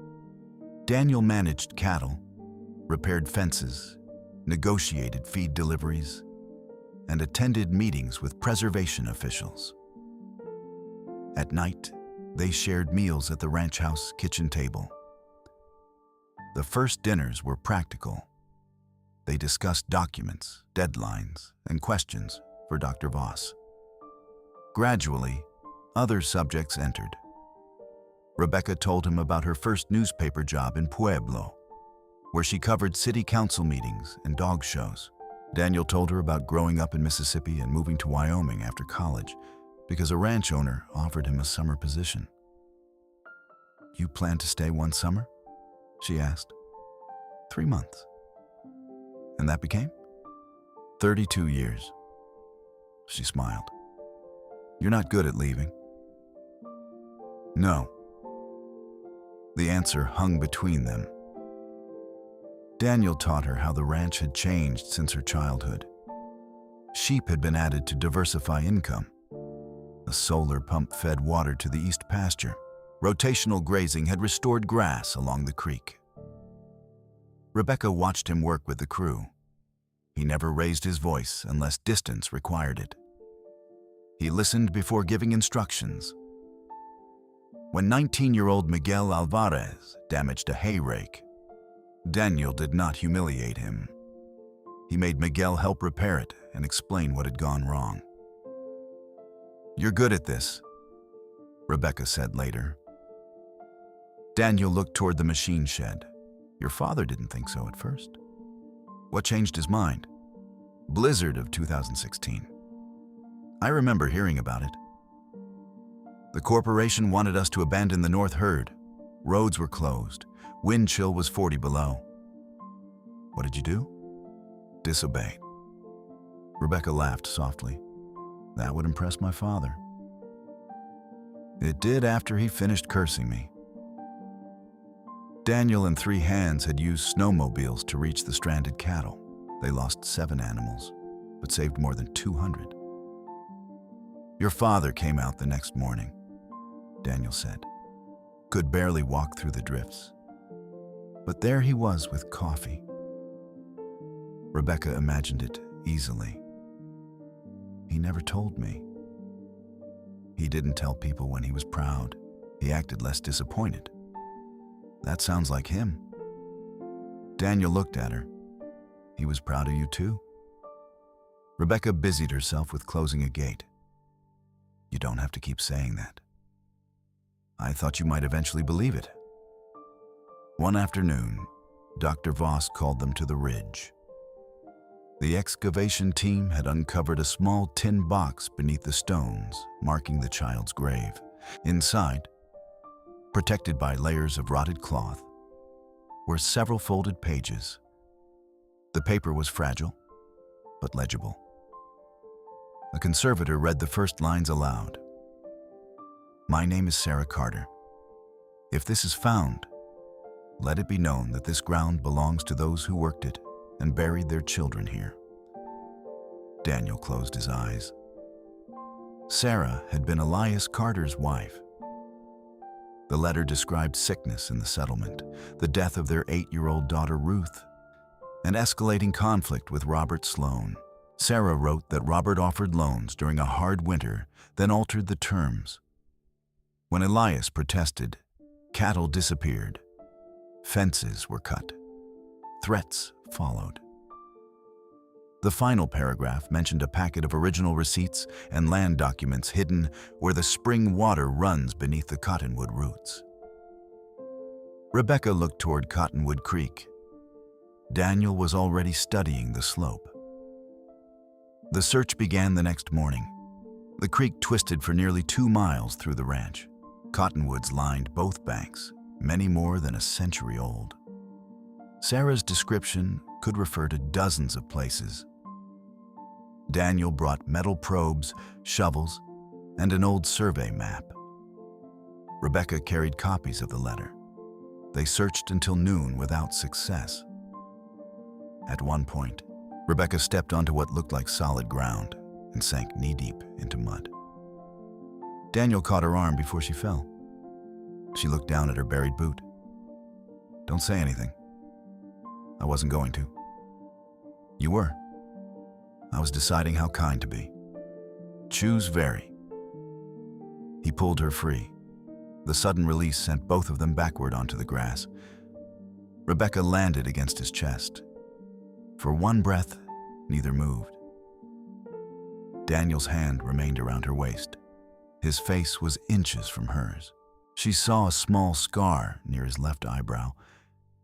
Daniel managed cattle, repaired fences, negotiated feed deliveries, and attended meetings with preservation officials. At night, they shared meals at the ranch house kitchen table. The first dinners were practical. They discussed documents, deadlines, and questions for Dr. Voss. Gradually, other subjects entered. Rebecca told him about her first newspaper job in Pueblo, where she covered city council meetings and dog shows. Daniel told her about growing up in Mississippi and moving to Wyoming after college because a ranch owner offered him a summer position. "You plan to stay one summer?" she asked. 3 months. "And that became?" 32 years. She smiled. "You're not good at leaving." "No." The answer hung between them. Daniel taught her how the ranch had changed since her childhood. Sheep had been added to diversify income. A solar pump fed water to the east pasture. Rotational grazing had restored grass along the creek. Rebecca watched him work with the crew. He never raised his voice unless distance required it. He listened before giving instructions. When 19-year-old Miguel Alvarez damaged a hay rake, Daniel did not humiliate him. He made Miguel help repair it and explain what had gone wrong. "You're good at this," Rebecca said later. Daniel looked toward the machine shed. "Your father didn't think so at first." "What changed his mind?" "Blizzard of 2016. I remember hearing about it. The corporation wanted us to abandon the North Herd. Roads were closed. Wind chill was 40 below. What did you do?" "Disobeyed." Rebecca laughed softly. "That would impress my father." "It did after he finished cursing me." Daniel and 3 hands had used snowmobiles to reach the stranded cattle. They lost 7 animals, but saved more than 200. "Your father came out the next morning," Daniel said. "Could barely walk through the drifts. But there he was with coffee." Rebecca imagined it easily. "He never told me." "He didn't tell people when he was proud. He acted less disappointed." "That sounds like him." Daniel looked at her. "He was proud of you too." Rebecca busied herself with closing a gate. "You don't have to keep saying that. I thought you might eventually believe it." One afternoon, Dr. Voss called them to the ridge. The excavation team had uncovered a small tin box beneath the stones, marking the child's grave. Inside, protected by layers of rotted cloth, were several folded pages. The paper was fragile, but legible. A conservator read the first lines aloud. "My name is Sarah Carter. If this is found, let it be known that this ground belongs to those who worked it and buried their children here." Daniel closed his eyes. Sarah had been Elias Carter's wife. The letter described sickness in the settlement, the death of their 8-year-old daughter Ruth, and escalating conflict with Robert Sloan. Sarah wrote that Robert offered loans during a hard winter, then altered the terms. When Elias protested, cattle disappeared. Fences were cut. Threats followed. The final paragraph mentioned a packet of original receipts and land documents hidden where the spring water runs beneath the cottonwood roots. Rebecca looked toward Cottonwood Creek. Daniel was already studying the slope. The search began the next morning. The creek twisted for nearly 2 miles through the ranch. Cottonwoods lined both banks, many more than a century old. Sarah's description could refer to dozens of places. Daniel brought metal probes, shovels, and an old survey map. Rebecca carried copies of the letter. They searched until noon without success. At one point, Rebecca stepped onto what looked like solid ground and sank knee-deep into mud. Daniel caught her arm before she fell. She looked down at her buried boot. "Don't say anything." "I wasn't going to." "You were." "I was deciding how kind to be." "Choose very." He pulled her free. The sudden release sent both of them backward onto the grass. Rebecca landed against his chest. For one breath, neither moved. Daniel's hand remained around her waist. His face was inches from hers. She saw a small scar near his left eyebrow,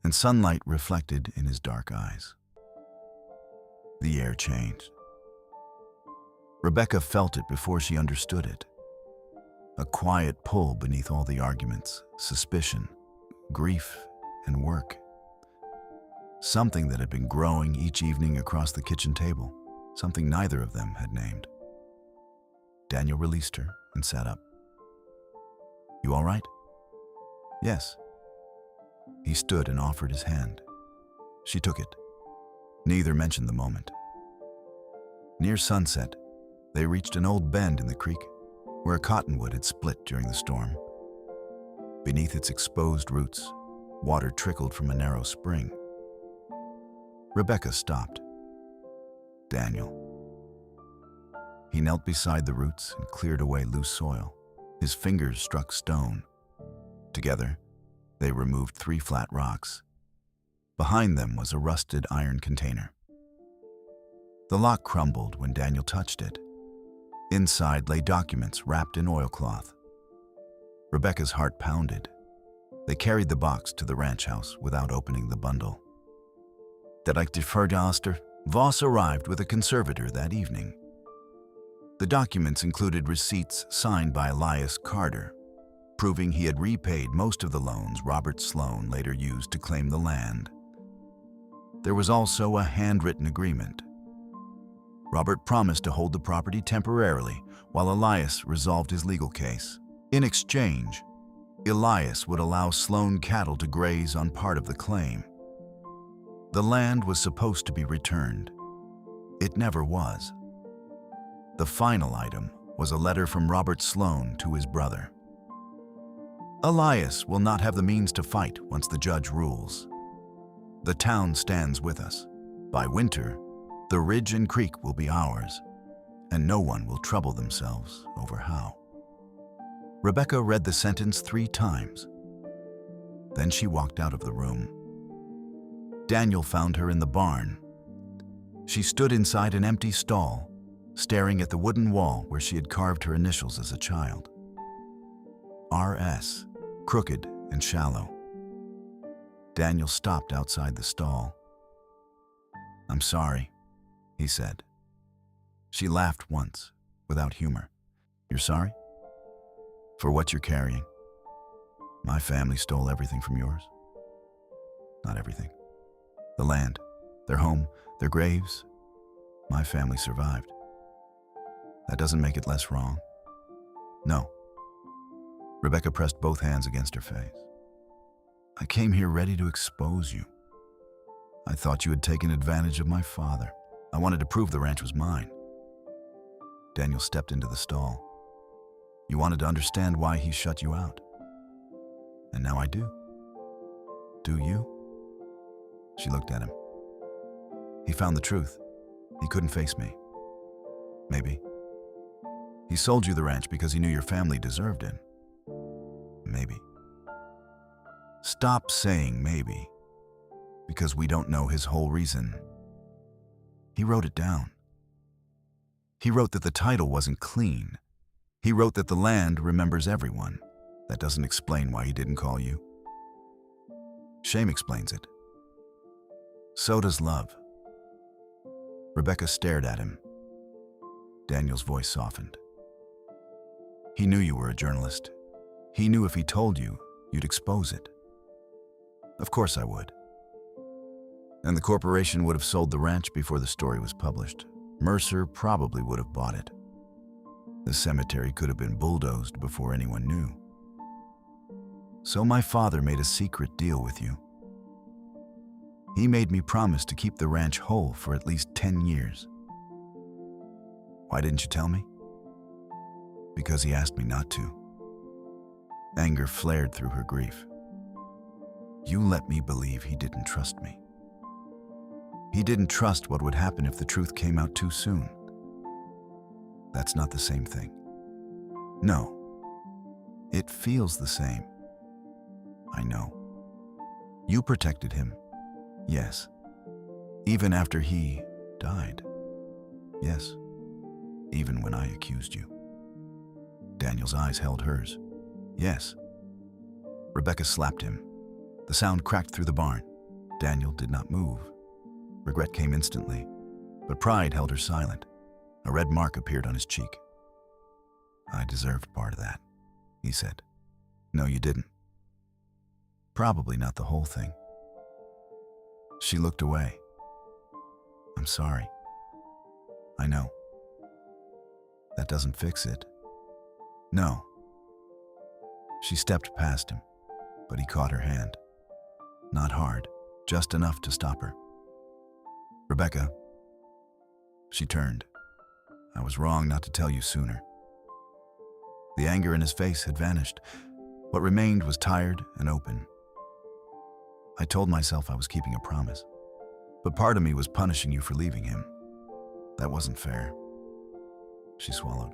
and sunlight reflected in his dark eyes. The air changed. Rebecca felt it before she understood it. A quiet pull beneath all the arguments, suspicion, grief, and work. Something that had been growing each evening across the kitchen table, something neither of them had named. Daniel released her and sat up. "You all right?" "Yes." He stood and offered his hand. She took it. Neither mentioned the moment. Near sunset, they reached an old bend in the creek where a cottonwood had split during the storm. Beneath its exposed roots, water trickled from a narrow spring. Rebecca stopped. "Daniel." He knelt beside the roots and cleared away loose soil. His fingers struck stone. Together, they removed 3 flat rocks. Behind them was a rusted iron container. The lock crumbled when Daniel touched it. Inside lay documents wrapped in oilcloth. Rebecca's heart pounded. They carried the box to the ranch house without opening the bundle. Detective Oster Voss arrived with a conservator that evening. The documents included receipts signed by Elias Carter, proving he had repaid most of the loans Robert Sloan later used to claim the land. There was also a handwritten agreement. Robert promised to hold the property temporarily while Elias resolved his legal case. In exchange, Elias would allow Sloan cattle to graze on part of the claim. The land was supposed to be returned. It never was. The final item was a letter from Robert Sloan to his brother. "Elias will not have the means to fight once the judge rules. The town stands with us. By winter, the ridge and creek will be ours, and no one will trouble themselves over how." Rebecca read the sentence 3 times. Then she walked out of the room. Daniel found her in the barn. She stood inside an empty stall, staring at the wooden wall where she had carved her initials as a child. R.S., crooked and shallow. Daniel stopped outside the stall. "I'm sorry," he said. She laughed once, without humor. "You're sorry?" "For what you're carrying. My family stole everything from yours." "Not everything. The land, their home, their graves. My family survived. That doesn't make it less wrong." "No." Rebecca pressed both hands against her face. "I came here ready to expose you. I thought you had taken advantage of my father. I wanted to prove the ranch was mine." Daniel stepped into the stall. "You wanted to understand why he shut you out." And now I do. Do you? She looked at him. He found the truth. He couldn't face me. Maybe. He sold you the ranch because he knew your family deserved it. Maybe. Stop saying maybe, because we don't know his whole reason. He wrote it down. He wrote that the title wasn't clean. He wrote that the land remembers everyone. That doesn't explain why he didn't call you. Shame explains it. So does love. Rebecca stared at him. Daniel's voice softened. He knew you were a journalist. He knew if he told you, you'd expose it. Of course I would. And the corporation would have sold the ranch before the story was published. Mercer probably would have bought it. The cemetery could have been bulldozed before anyone knew. So my father made a secret deal with you. He made me promise to keep the ranch whole for at least 10 years. Why didn't you tell me? Because he asked me not to. Anger flared through her grief. You let me believe he didn't trust me. He didn't trust what would happen if the truth came out too soon. That's not the same thing. No. It feels the same. I know. You protected him. Yes. Even after he died. Yes. Even when I accused you. Daniel's eyes held hers. Yes. Rebecca slapped him. The sound cracked through the barn. Daniel did not move. Regret came instantly, but pride held her silent. A red mark appeared on his cheek. I deserved part of that, he said. No, you didn't. Probably not the whole thing. She looked away. I'm sorry. I know. That doesn't fix it. No. She stepped past him, but he caught her hand. Not hard, just enough to stop her. Rebecca. She turned. I was wrong not to tell you sooner. The anger in his face had vanished. What remained was tired and open. I told myself I was keeping a promise, but part of me was punishing you for leaving him. That wasn't fair. She swallowed.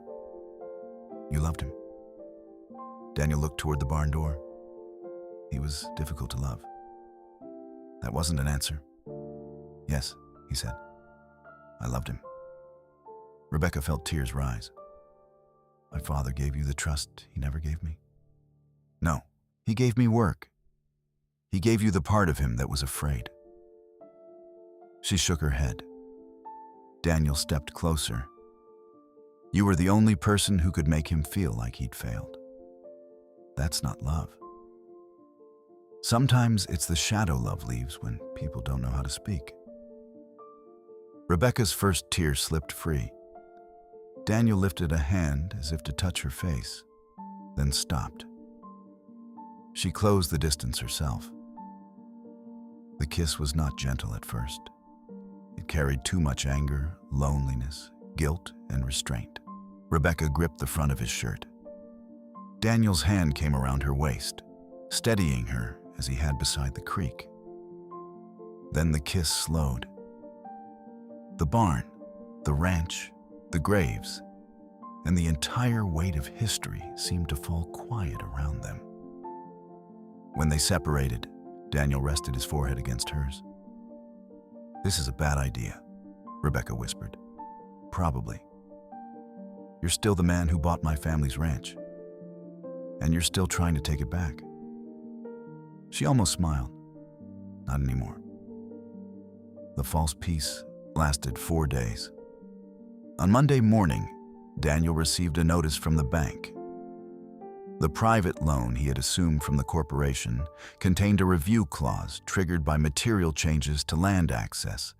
You loved him. Daniel looked toward the barn door. He was difficult to love. That wasn't an answer. Yes, he said. I loved him. Rebecca felt tears rise. My father gave you the trust he never gave me? No, he gave me work. He gave you the part of him that was afraid. She shook her head. Daniel stepped closer. You were the only person who could make him feel like he'd failed. That's not love. Sometimes it's the shadow love leaves when people don't know how to speak. Rebecca's first tear slipped free. Daniel lifted a hand as if to touch her face, then stopped. She closed the distance herself. The kiss was not gentle at first. It carried too much anger, loneliness, guilt, and restraint. Rebecca gripped the front of his shirt. Daniel's hand came around her waist, steadying her as he had beside the creek. Then the kiss slowed. The barn, the ranch, the graves, and the entire weight of history seemed to fall quiet around them. When they separated, Daniel rested his forehead against hers. This is a bad idea, Rebecca whispered. Probably. You're still the man who bought my family's ranch, and you're still trying to take it back. She almost smiled. Not anymore. The false peace lasted 4 days. On Monday morning, Daniel received a notice from the bank. The private loan he had assumed from the corporation contained a review clause triggered by material changes to land access,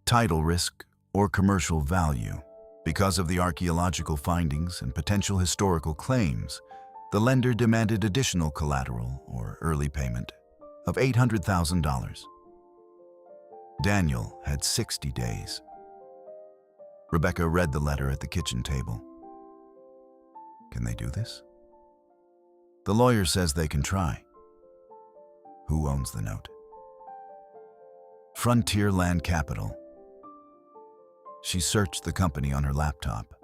title risk, or commercial value. Because of the archaeological findings and potential historical claims, the lender demanded additional collateral, or early payment, of $800,000. Daniel had 60 days. Rebecca read the letter at the kitchen table. Can they do this? The lawyer says they can try. Who owns the note? Frontier Land Capital. She searched the company on her laptop.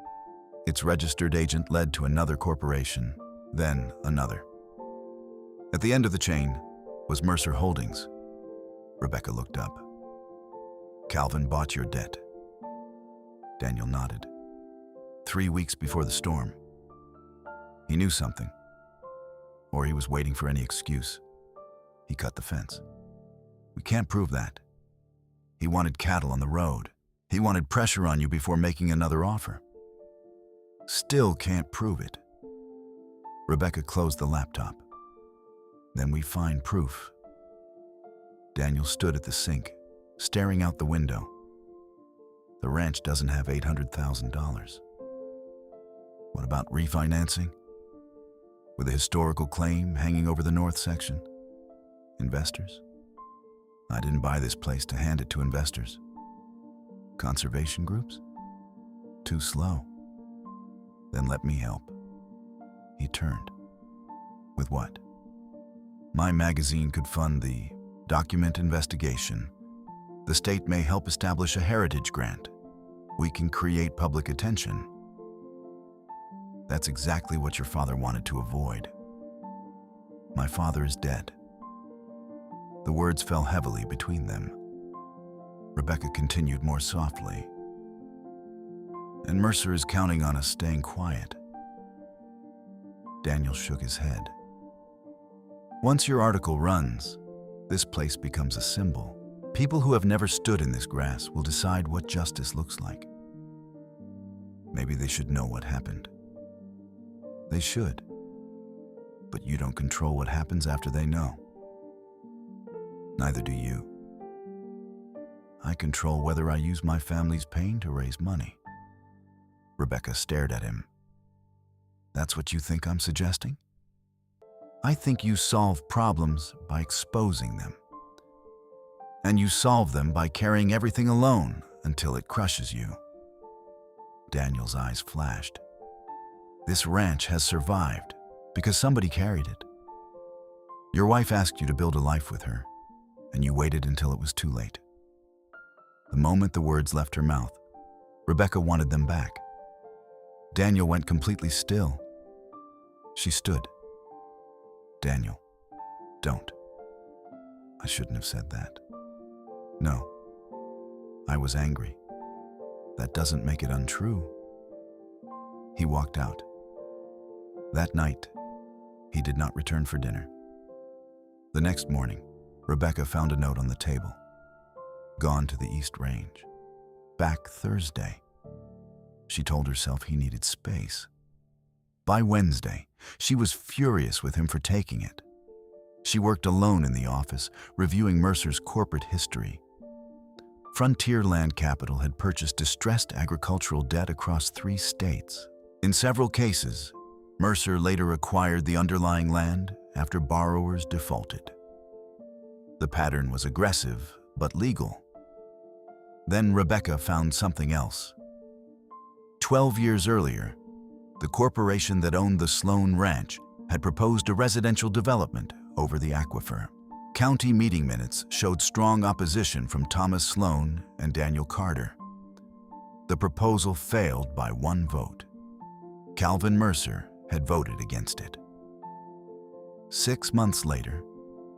Its registered agent led to another corporation, then another. At the end of the chain was Mercer Holdings. Rebecca looked up. Calvin bought your debt. Daniel nodded. 3 weeks before the storm. He knew something. Or he was waiting for any excuse. He cut the fence. We can't prove that. He wanted cattle on the road. He wanted pressure on you before making another offer. Still can't prove it. Rebecca closed the laptop. Then we find proof. Daniel stood at the sink, staring out the window. The ranch doesn't have $800,000. What about refinancing? With a historical claim hanging over the north section? Investors? I didn't buy this place to hand it to investors. Conservation groups? Too slow. Then let me help. He turned. With what? My magazine could fund the document investigation. The state may help establish a heritage grant. We can create public attention. That's exactly what your father wanted to avoid. My father is dead. The words fell heavily between them. Rebecca continued more softly. And Mercer is counting on us staying quiet. Daniel shook his head. Once your article runs, this place becomes a symbol. People who have never stood in this grass will decide what justice looks like. Maybe they should know what happened. They should. But you don't control what happens after they know. Neither do you. I control whether I use my family's pain to raise money. Rebecca stared at him. That's what you think I'm suggesting? I think you solve problems by exposing them. And you solve them by carrying everything alone until it crushes you. Daniel's eyes flashed. This ranch has survived because somebody carried it. Your wife asked you to build a life with her, and you waited until it was too late. The moment the words left her mouth, Rebecca wanted them back. Daniel went completely still. She stood. Daniel, don't. I shouldn't have said that. No. I was angry. That doesn't make it untrue. He walked out. That night, he did not return for dinner. The next morning, Rebecca found a note on the table. Gone to the East Range. Back Thursday. She told herself he needed space. By Wednesday, she was furious with him for taking it. She worked alone in the office, reviewing Mercer's corporate history. Frontier Land Capital had purchased distressed agricultural debt across 3 states. In several cases, Mercer later acquired the underlying land after borrowers defaulted. The pattern was aggressive, but legal. Then Rebecca found something else. 12 years earlier, the corporation that owned the Sloan Ranch had proposed a residential development over the aquifer. County meeting minutes showed strong opposition from Thomas Sloan and Daniel Carter. The proposal failed by 1 vote. Calvin Mercer had voted against it. 6 months later,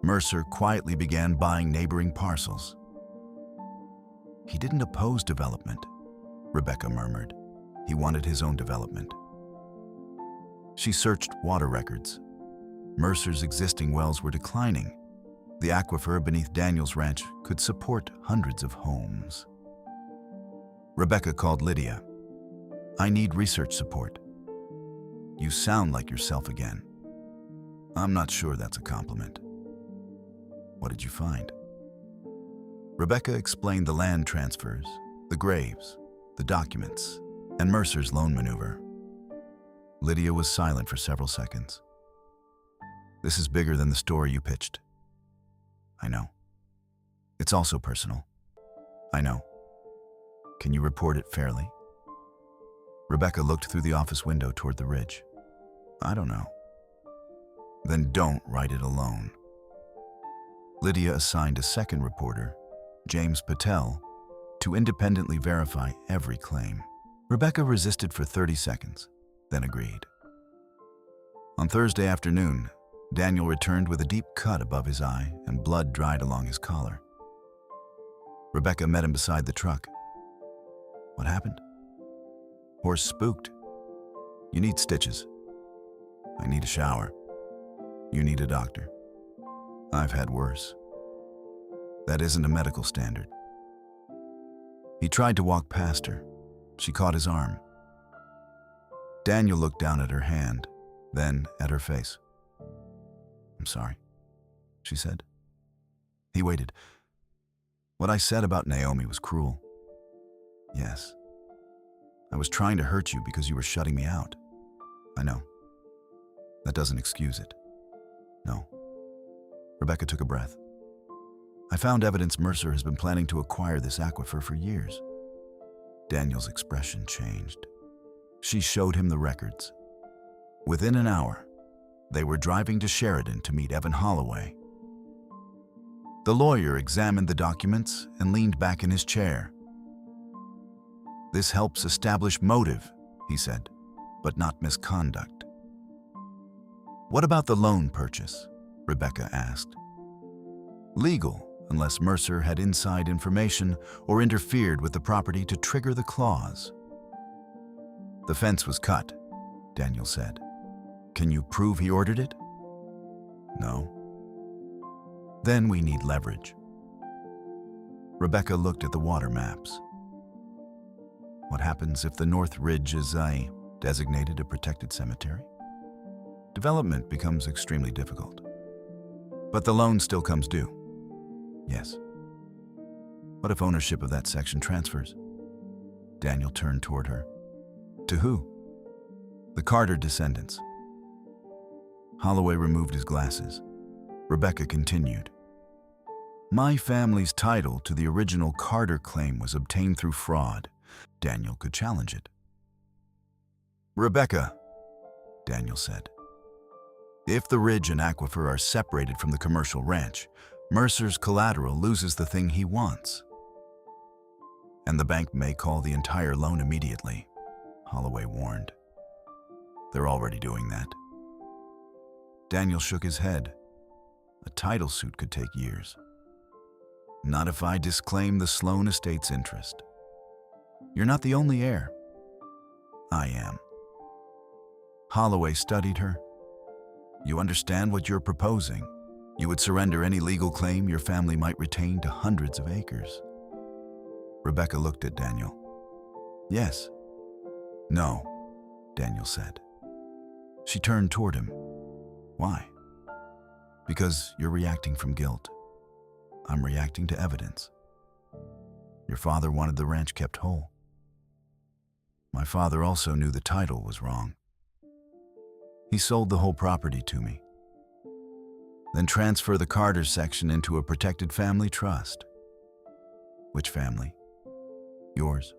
Mercer quietly began buying neighboring parcels. He didn't oppose development, Rebecca murmured. He wanted his own development. She searched water records. Mercer's existing wells were declining. The aquifer beneath Daniel's ranch could support hundreds of homes. Rebecca called Lydia. I need research support. You sound like yourself again. I'm not sure that's a compliment. What did you find? Rebecca explained the land transfers, the graves, the documents, and Mercer's loan maneuver. Lydia was silent for several seconds. This is bigger than the story you pitched. I know. It's also personal. I know. Can you report it fairly? Rebecca looked through the office window toward the ridge. I don't know. Then don't write it alone. Lydia assigned a second reporter, James Patel, to independently verify every claim. Rebecca resisted for 30 seconds, then agreed. On Thursday afternoon, Daniel returned with a deep cut above his eye and blood dried along his collar. Rebecca met him beside the truck. What happened? Horse spooked. You need stitches. I need a shower. You need a doctor. I've had worse. That isn't a medical standard. He tried to walk past her. She caught his arm. Daniel looked down at her hand, then at her face. I'm sorry, she said. He waited. What I said about Naomi was cruel. Yes. I was trying to hurt you because you were shutting me out. I know. That doesn't excuse it. No. Rebecca took a breath. I found evidence Mercer has been planning to acquire this aquifer for years. Daniel's expression changed. She showed him the records. Within an hour, they were driving to Sheridan to meet Evan Holloway. The lawyer examined the documents and leaned back in his chair. This helps establish motive, he said, but not misconduct. What about the loan purchase? Rebecca asked. Legal, unless Mercer had inside information or interfered with the property to trigger the clause. The fence was cut, Daniel said. Can you prove he ordered it? No. Then we need leverage. Rebecca looked at the water maps. What happens if the North Ridge is designated a protected cemetery? Development becomes extremely difficult. But the loan still comes due. Yes. What if ownership of that section transfers? Daniel turned toward her. To who? The Carter descendants. Holloway removed his glasses. Rebecca continued. My family's title to the original Carter claim was obtained through fraud. Daniel could challenge it. Rebecca, Daniel said. If the ridge and aquifer are separated from the commercial ranch, Mercer's collateral loses the thing he wants. And the bank may call the entire loan immediately, Holloway warned. They're already doing that. Daniel shook his head. A title suit could take years. Not if I disclaim the Sloan estate's interest. You're not the only heir. I am. Holloway studied her. You understand what you're proposing. You would surrender any legal claim your family might retain to hundreds of acres. Rebecca looked at Daniel. Yes. No, Daniel said. She turned toward him. Why? Because you're reacting from guilt. I'm reacting to evidence. Your father wanted the ranch kept whole. My father also knew the title was wrong. He sold the whole property to me. Then transfer the Carter section into a protected family trust. Which family? Yours.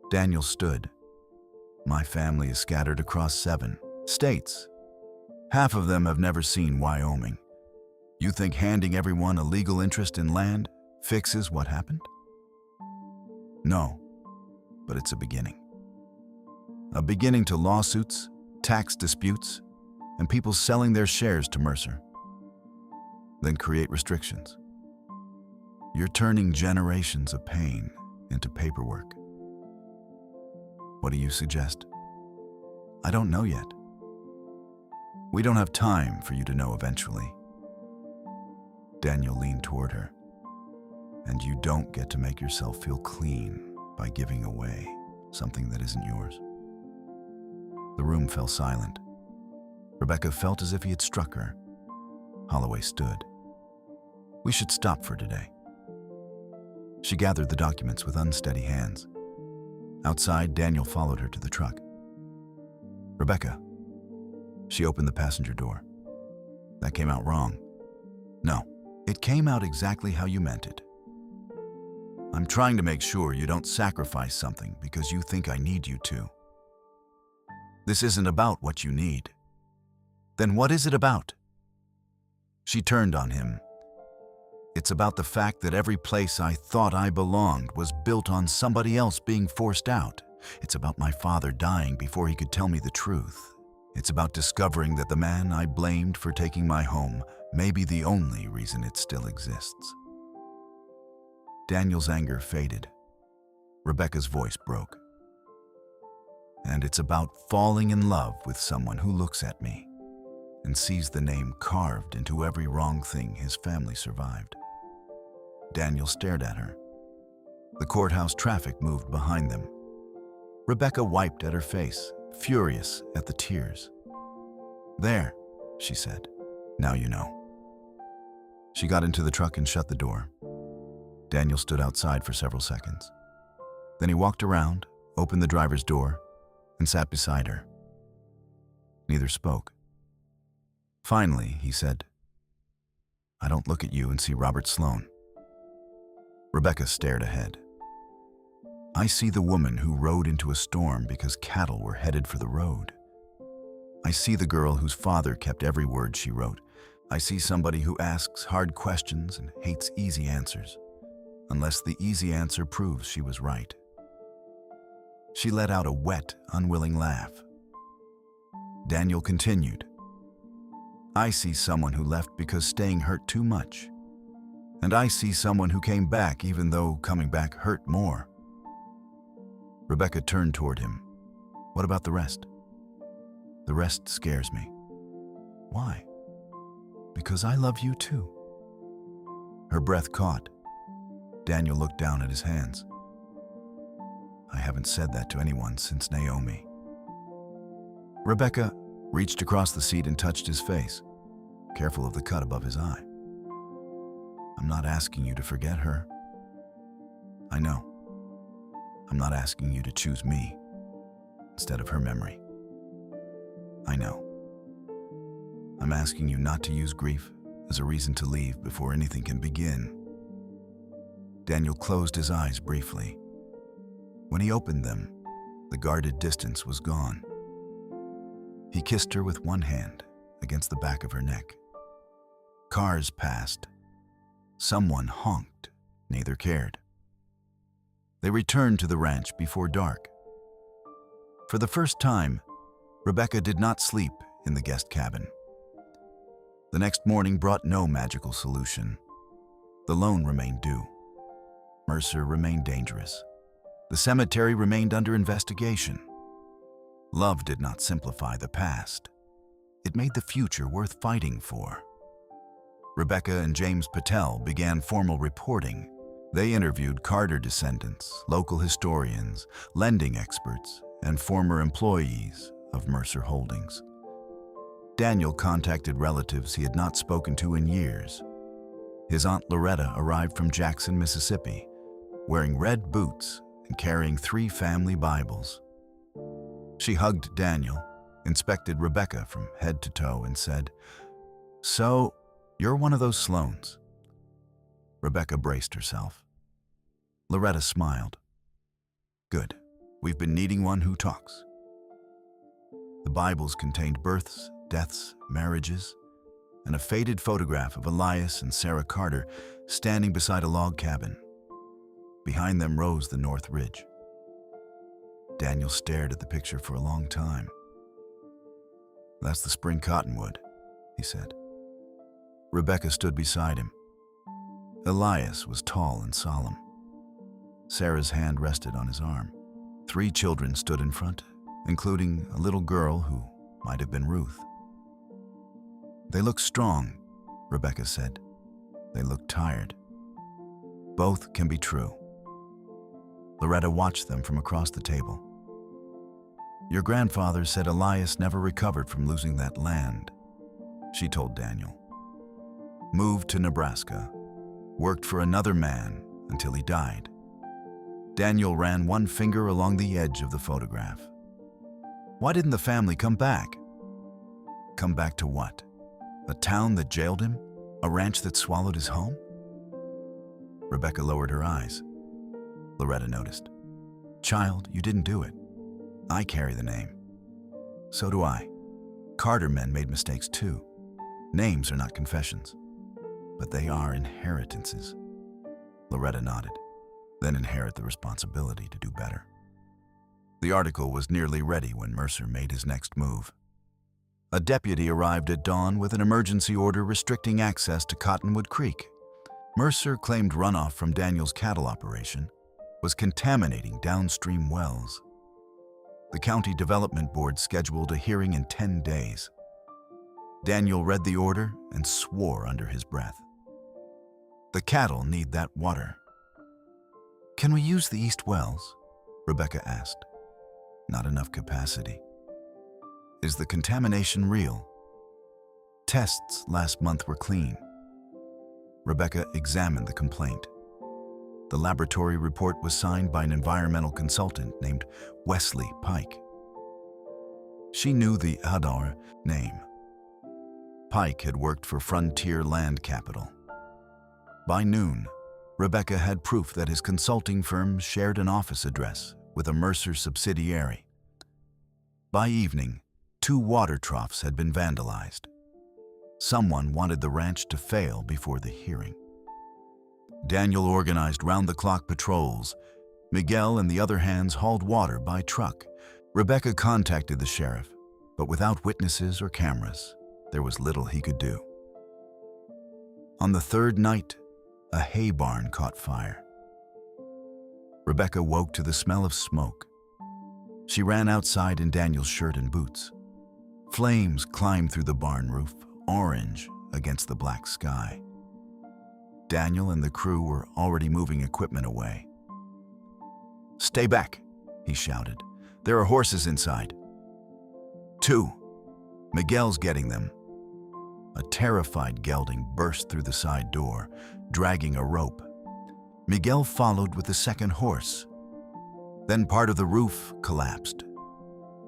Daniel stood. My family is scattered across 7 states. Half of them have never seen Wyoming. You think handing everyone a legal interest in land fixes what happened? No, but it's a beginning. A beginning to lawsuits, tax disputes, and people selling their shares to Mercer. Then create restrictions. You're turning generations of pain into paperwork. What do you suggest? I don't know yet. We don't have time for you to know eventually. Daniel leaned toward her. And you don't get to make yourself feel clean by giving away something that isn't yours. The room fell silent. Rebecca felt as if he had struck her. Holloway stood. We should stop for today. She gathered the documents with unsteady hands. Outside, Daniel followed her to the truck. Rebecca. She opened the passenger door. That came out wrong. No, it came out exactly how you meant it. I'm trying to make sure you don't sacrifice something because you think I need you to. This isn't about what you need. Then what is it about? She turned on him, It's about the fact that every place I thought I belonged was built on somebody else being forced out. It's about my father dying before he could tell me the truth. It's about discovering that the man I blamed for taking my home may be the only reason it still exists. Daniel's anger faded. Rebecca's voice broke. And it's about falling in love with someone who looks at me and sees the name carved into every wrong thing his family survived. Daniel stared at her. The courthouse traffic moved behind them. Rebecca wiped at her face, furious at the tears. "There," she said. "Now you know." She got into the truck and shut the door. Daniel stood outside for several seconds. Then he walked around, opened the driver's door, and sat beside her. Neither spoke. Finally, he said, "I don't look at you and see Robert Sloan." Rebecca stared ahead. "I see the woman who rode into a storm because cattle were headed for the road. I see the girl whose father kept every word she wrote. I see somebody who asks hard questions and hates easy answers, unless the easy answer proves she was right." She let out a wet, unwilling laugh. Daniel continued, "I see someone who left because staying hurt too much. And I see someone who came back even though coming back hurt more." Rebecca turned toward him. "What about the rest?" "The rest scares me." "Why?" "Because I love you too." Her breath caught. Daniel looked down at his hands. "I haven't said that to anyone since Naomi." Rebecca reached across the seat and touched his face, careful of the cut above his eye. "I'm not asking you to forget her." "I know. I'm not asking you to choose me instead of her memory." "I know. I'm asking you not to use grief as a reason to leave before anything can begin." Daniel closed his eyes briefly. When he opened them, the guarded distance was gone. He kissed her with one hand against the back of her neck. Cars passed. Someone honked. Neither cared. They returned to the ranch before dark. For the first time, Rebecca did not sleep in the guest cabin. The next morning brought no magical solution. The loan remained due. Mercer remained dangerous. The cemetery remained under investigation. Love did not simplify the past. It made the future worth fighting for. Rebecca and James Patel began formal reporting. They interviewed Carter descendants, local historians, lending experts, and former employees of Mercer Holdings. Daniel contacted relatives he had not spoken to in years. His Aunt Loretta arrived from Jackson, Mississippi, wearing red boots and carrying 3 family Bibles. She hugged Daniel, inspected Rebecca from head to toe, and said, "So, you're one of those Sloans." Rebecca braced herself. Loretta smiled. "Good. We've been needing one who talks." The Bibles contained births, deaths, marriages, and a faded photograph of Elias and Sarah Carter standing beside a log cabin. Behind them rose the North Ridge. Daniel stared at the picture for a long time. "That's the spring cottonwood," he said. Rebecca stood beside him. Elias was tall and solemn. Sarah's hand rested on his arm. 3 children stood in front, including a little girl who might have been Ruth. "They look strong," Rebecca said. "They look tired. Both can be true." Loretta watched them from across the table. "Your grandfather said Elias never recovered from losing that land," she told Daniel. "Moved to Nebraska, worked for another man until he died." Daniel ran one finger along the edge of the photograph. "Why didn't the family come back?" "Come back to what? A town that jailed him? A ranch that swallowed his home?" Rebecca lowered her eyes. Loretta noticed. "Child, you didn't do it. I carry the name." "So do I. Carter men made mistakes too. Names are not confessions." but they are inheritances. Loretta nodded, then inherit the responsibility to do better. The article was nearly ready when Mercer made his next move. A deputy arrived at dawn with an emergency order restricting access to Cottonwood Creek. Mercer claimed runoff from Daniel's cattle operation was contaminating downstream wells. The County Development Board scheduled a hearing in 10 days. Daniel read the order and swore under his breath. The cattle need that water. "Can we use the east wells?" Rebecca asked. "Not enough capacity." "Is the contamination real?" "Tests last month were clean." Rebecca examined the complaint. The laboratory report was signed by an environmental consultant named Wesley Pike. She knew the Hadar name. Pike had worked for Frontier Land Capital. By noon, Rebecca had proof that his consulting firm shared an office address with a Mercer subsidiary. By evening, 2 water troughs had been vandalized. Someone wanted the ranch to fail before the hearing. Daniel organized round-the-clock patrols. Miguel and the other hands hauled water by truck. Rebecca contacted the sheriff, but without witnesses or cameras, there was little he could do. On the 3rd night, a hay barn caught fire. Rebecca woke to the smell of smoke. She ran outside in Daniel's shirt and boots. Flames climbed through the barn roof, orange against the black sky. Daniel and the crew were already moving equipment away. "Stay back," he shouted. "There are horses inside." 2. Miguel's getting them. A terrified gelding burst through the side door, dragging a rope. Miguel followed with the second horse. Then part of the roof collapsed.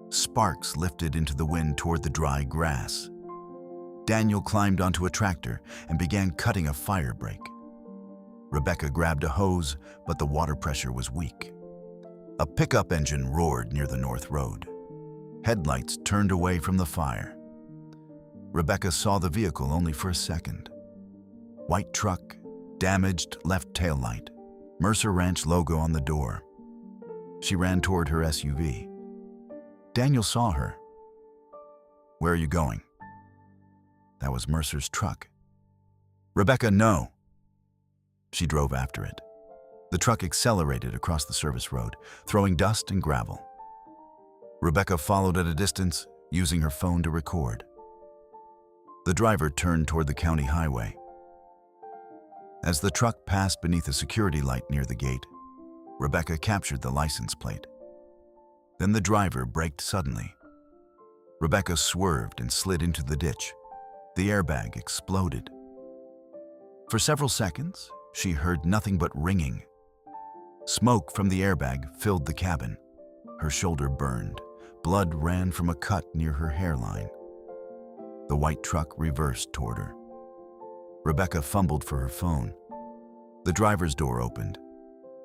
Sparks lifted into the wind toward the dry grass. Daniel climbed onto a tractor and began cutting a fire break. Rebecca grabbed a hose, but the water pressure was weak. A pickup engine roared near the North Road. Headlights turned away from the fire. Rebecca saw the vehicle only for a second. White truck, damaged left taillight, Mercer Ranch logo on the door. She ran toward her SUV. Daniel saw her. "Where are you going?" That was Mercer's truck. "Rebecca, no!" She drove after it. The truck accelerated across the service road, throwing dust and gravel. Rebecca followed at a distance, using her phone to record. The driver turned toward the county highway. As the truck passed beneath a security light near the gate, Rebecca captured the license plate. Then the driver braked suddenly. Rebecca swerved and slid into the ditch. The airbag exploded. For several seconds, she heard nothing but ringing. Smoke from the airbag filled the cabin. Her shoulder burned. Blood ran from a cut near her hairline. The white truck reversed toward her. Rebecca fumbled for her phone. The driver's door opened.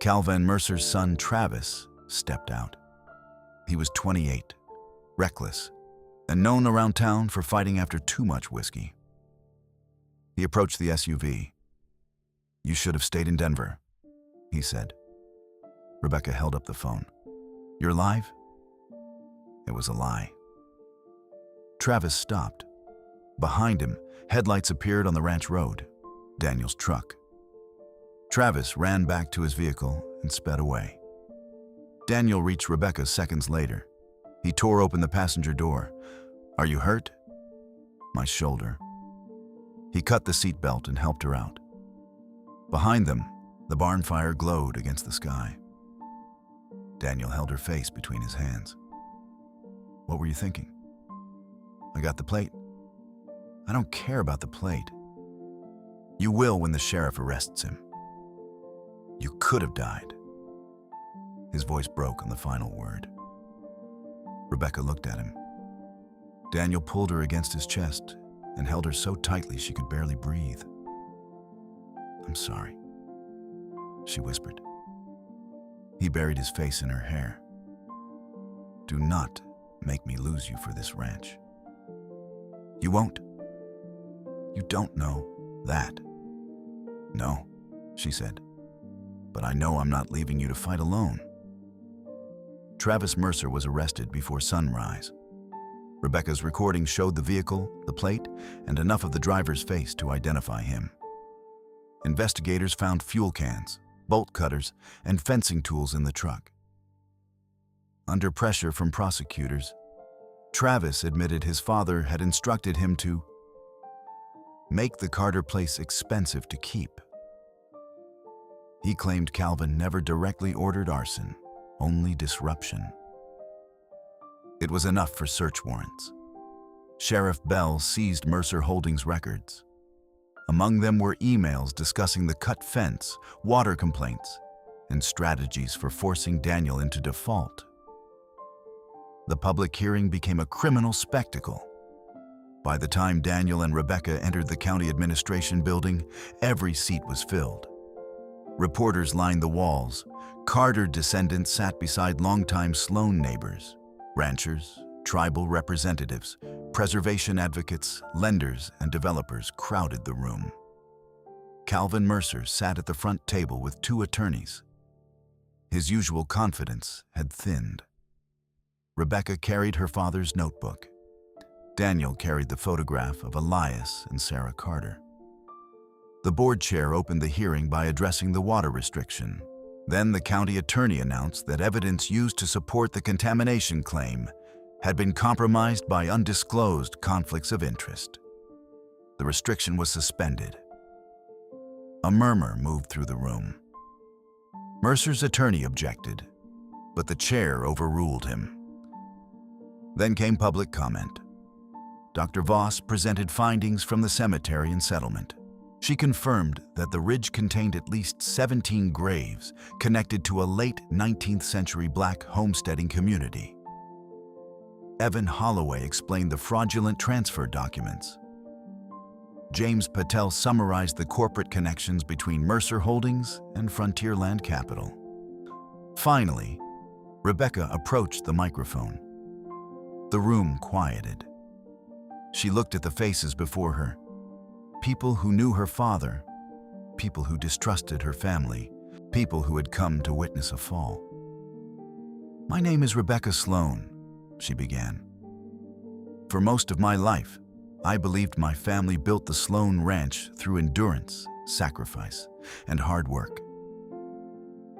Cal Van Mercer's son, Travis, stepped out. He was 28, reckless, and known around town for fighting after too much whiskey. He approached the SUV. "You should have stayed in Denver," he said. Rebecca held up the phone. "You're alive?" It was a lie. Travis stopped. Behind him, headlights appeared on the ranch road, Daniel's truck. Travis ran back to his vehicle and sped away. Daniel reached Rebecca seconds later. He tore open the passenger door. "Are you hurt?" "My shoulder." He cut the seatbelt and helped her out. Behind them, the barn fire glowed against the sky. Daniel held her face between his hands. "What were you thinking?" "I got the plate." "I don't care about the plate." "You will when the sheriff arrests him." "You could have died." His voice broke on the final word. Rebecca looked at him. Daniel pulled her against his chest and held her so tightly she could barely breathe. "I'm sorry," she whispered. He buried his face in her hair. "Do not make me lose you for this ranch." "You won't." "You don't know that." "No," she said, "but I know I'm not leaving you to fight alone." Travis Mercer was arrested before sunrise. Rebecca's recording showed the vehicle, the plate, and enough of the driver's face to identify him. Investigators found fuel cans, bolt cutters, and fencing tools in the truck. Under pressure from prosecutors, Travis admitted his father had instructed him to make the Carter place expensive to keep. He claimed Calvin never directly ordered arson, only disruption. It was enough for search warrants. Sheriff Bell seized Mercer Holdings records. Among them were emails discussing the cut fence, water complaints, and strategies for forcing Daniel into default. The public hearing became a criminal spectacle. By the time Daniel and Rebecca entered the county administration building, every seat was filled. Reporters lined the walls. Carter descendants sat beside longtime Sloan neighbors, ranchers, tribal representatives, preservation advocates, lenders, and developers crowded the room. Calvin Mercer sat at the front table with two attorneys. His usual confidence had thinned. Rebecca carried her father's notebook. Daniel carried the photograph of Elias and Sarah Carter. The board chair opened the hearing by addressing the water restriction. Then the county attorney announced that evidence used to support the contamination claim had been compromised by undisclosed conflicts of interest. The restriction was suspended. A murmur moved through the room. Mercer's attorney objected, but the chair overruled him. Then came public comment. Dr. Voss presented findings from the cemetery and settlement. She confirmed that the ridge contained at least 17 graves connected to a late 19th century black homesteading community. Evan Holloway explained the fraudulent transfer documents. James Patel summarized the corporate connections between Mercer Holdings and Frontierland Capital. Finally, Rebecca approached the microphone. The room quieted. She looked at the faces before her. People who knew her father, people who distrusted her family, people who had come to witness a fall. "My name is Rebecca Sloan," she began. "For most of my life, I believed my family built the Sloan Ranch through endurance, sacrifice, and hard work."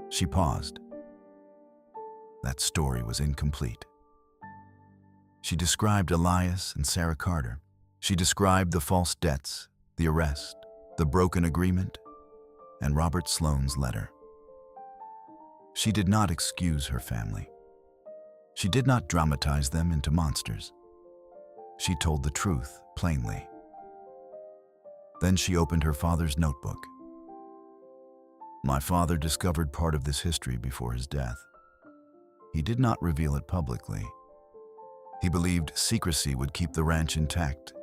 She paused. That story was incomplete. She described Elias and Sarah Carter. She described the false debts, the arrest, the broken agreement, and Robert Sloan's letter. She did not excuse her family. She did not dramatize them into monsters. She told the truth plainly. Then she opened her father's notebook. "My father discovered part of this history before his death. He did not reveal it publicly. He believed secrecy would keep the ranch intact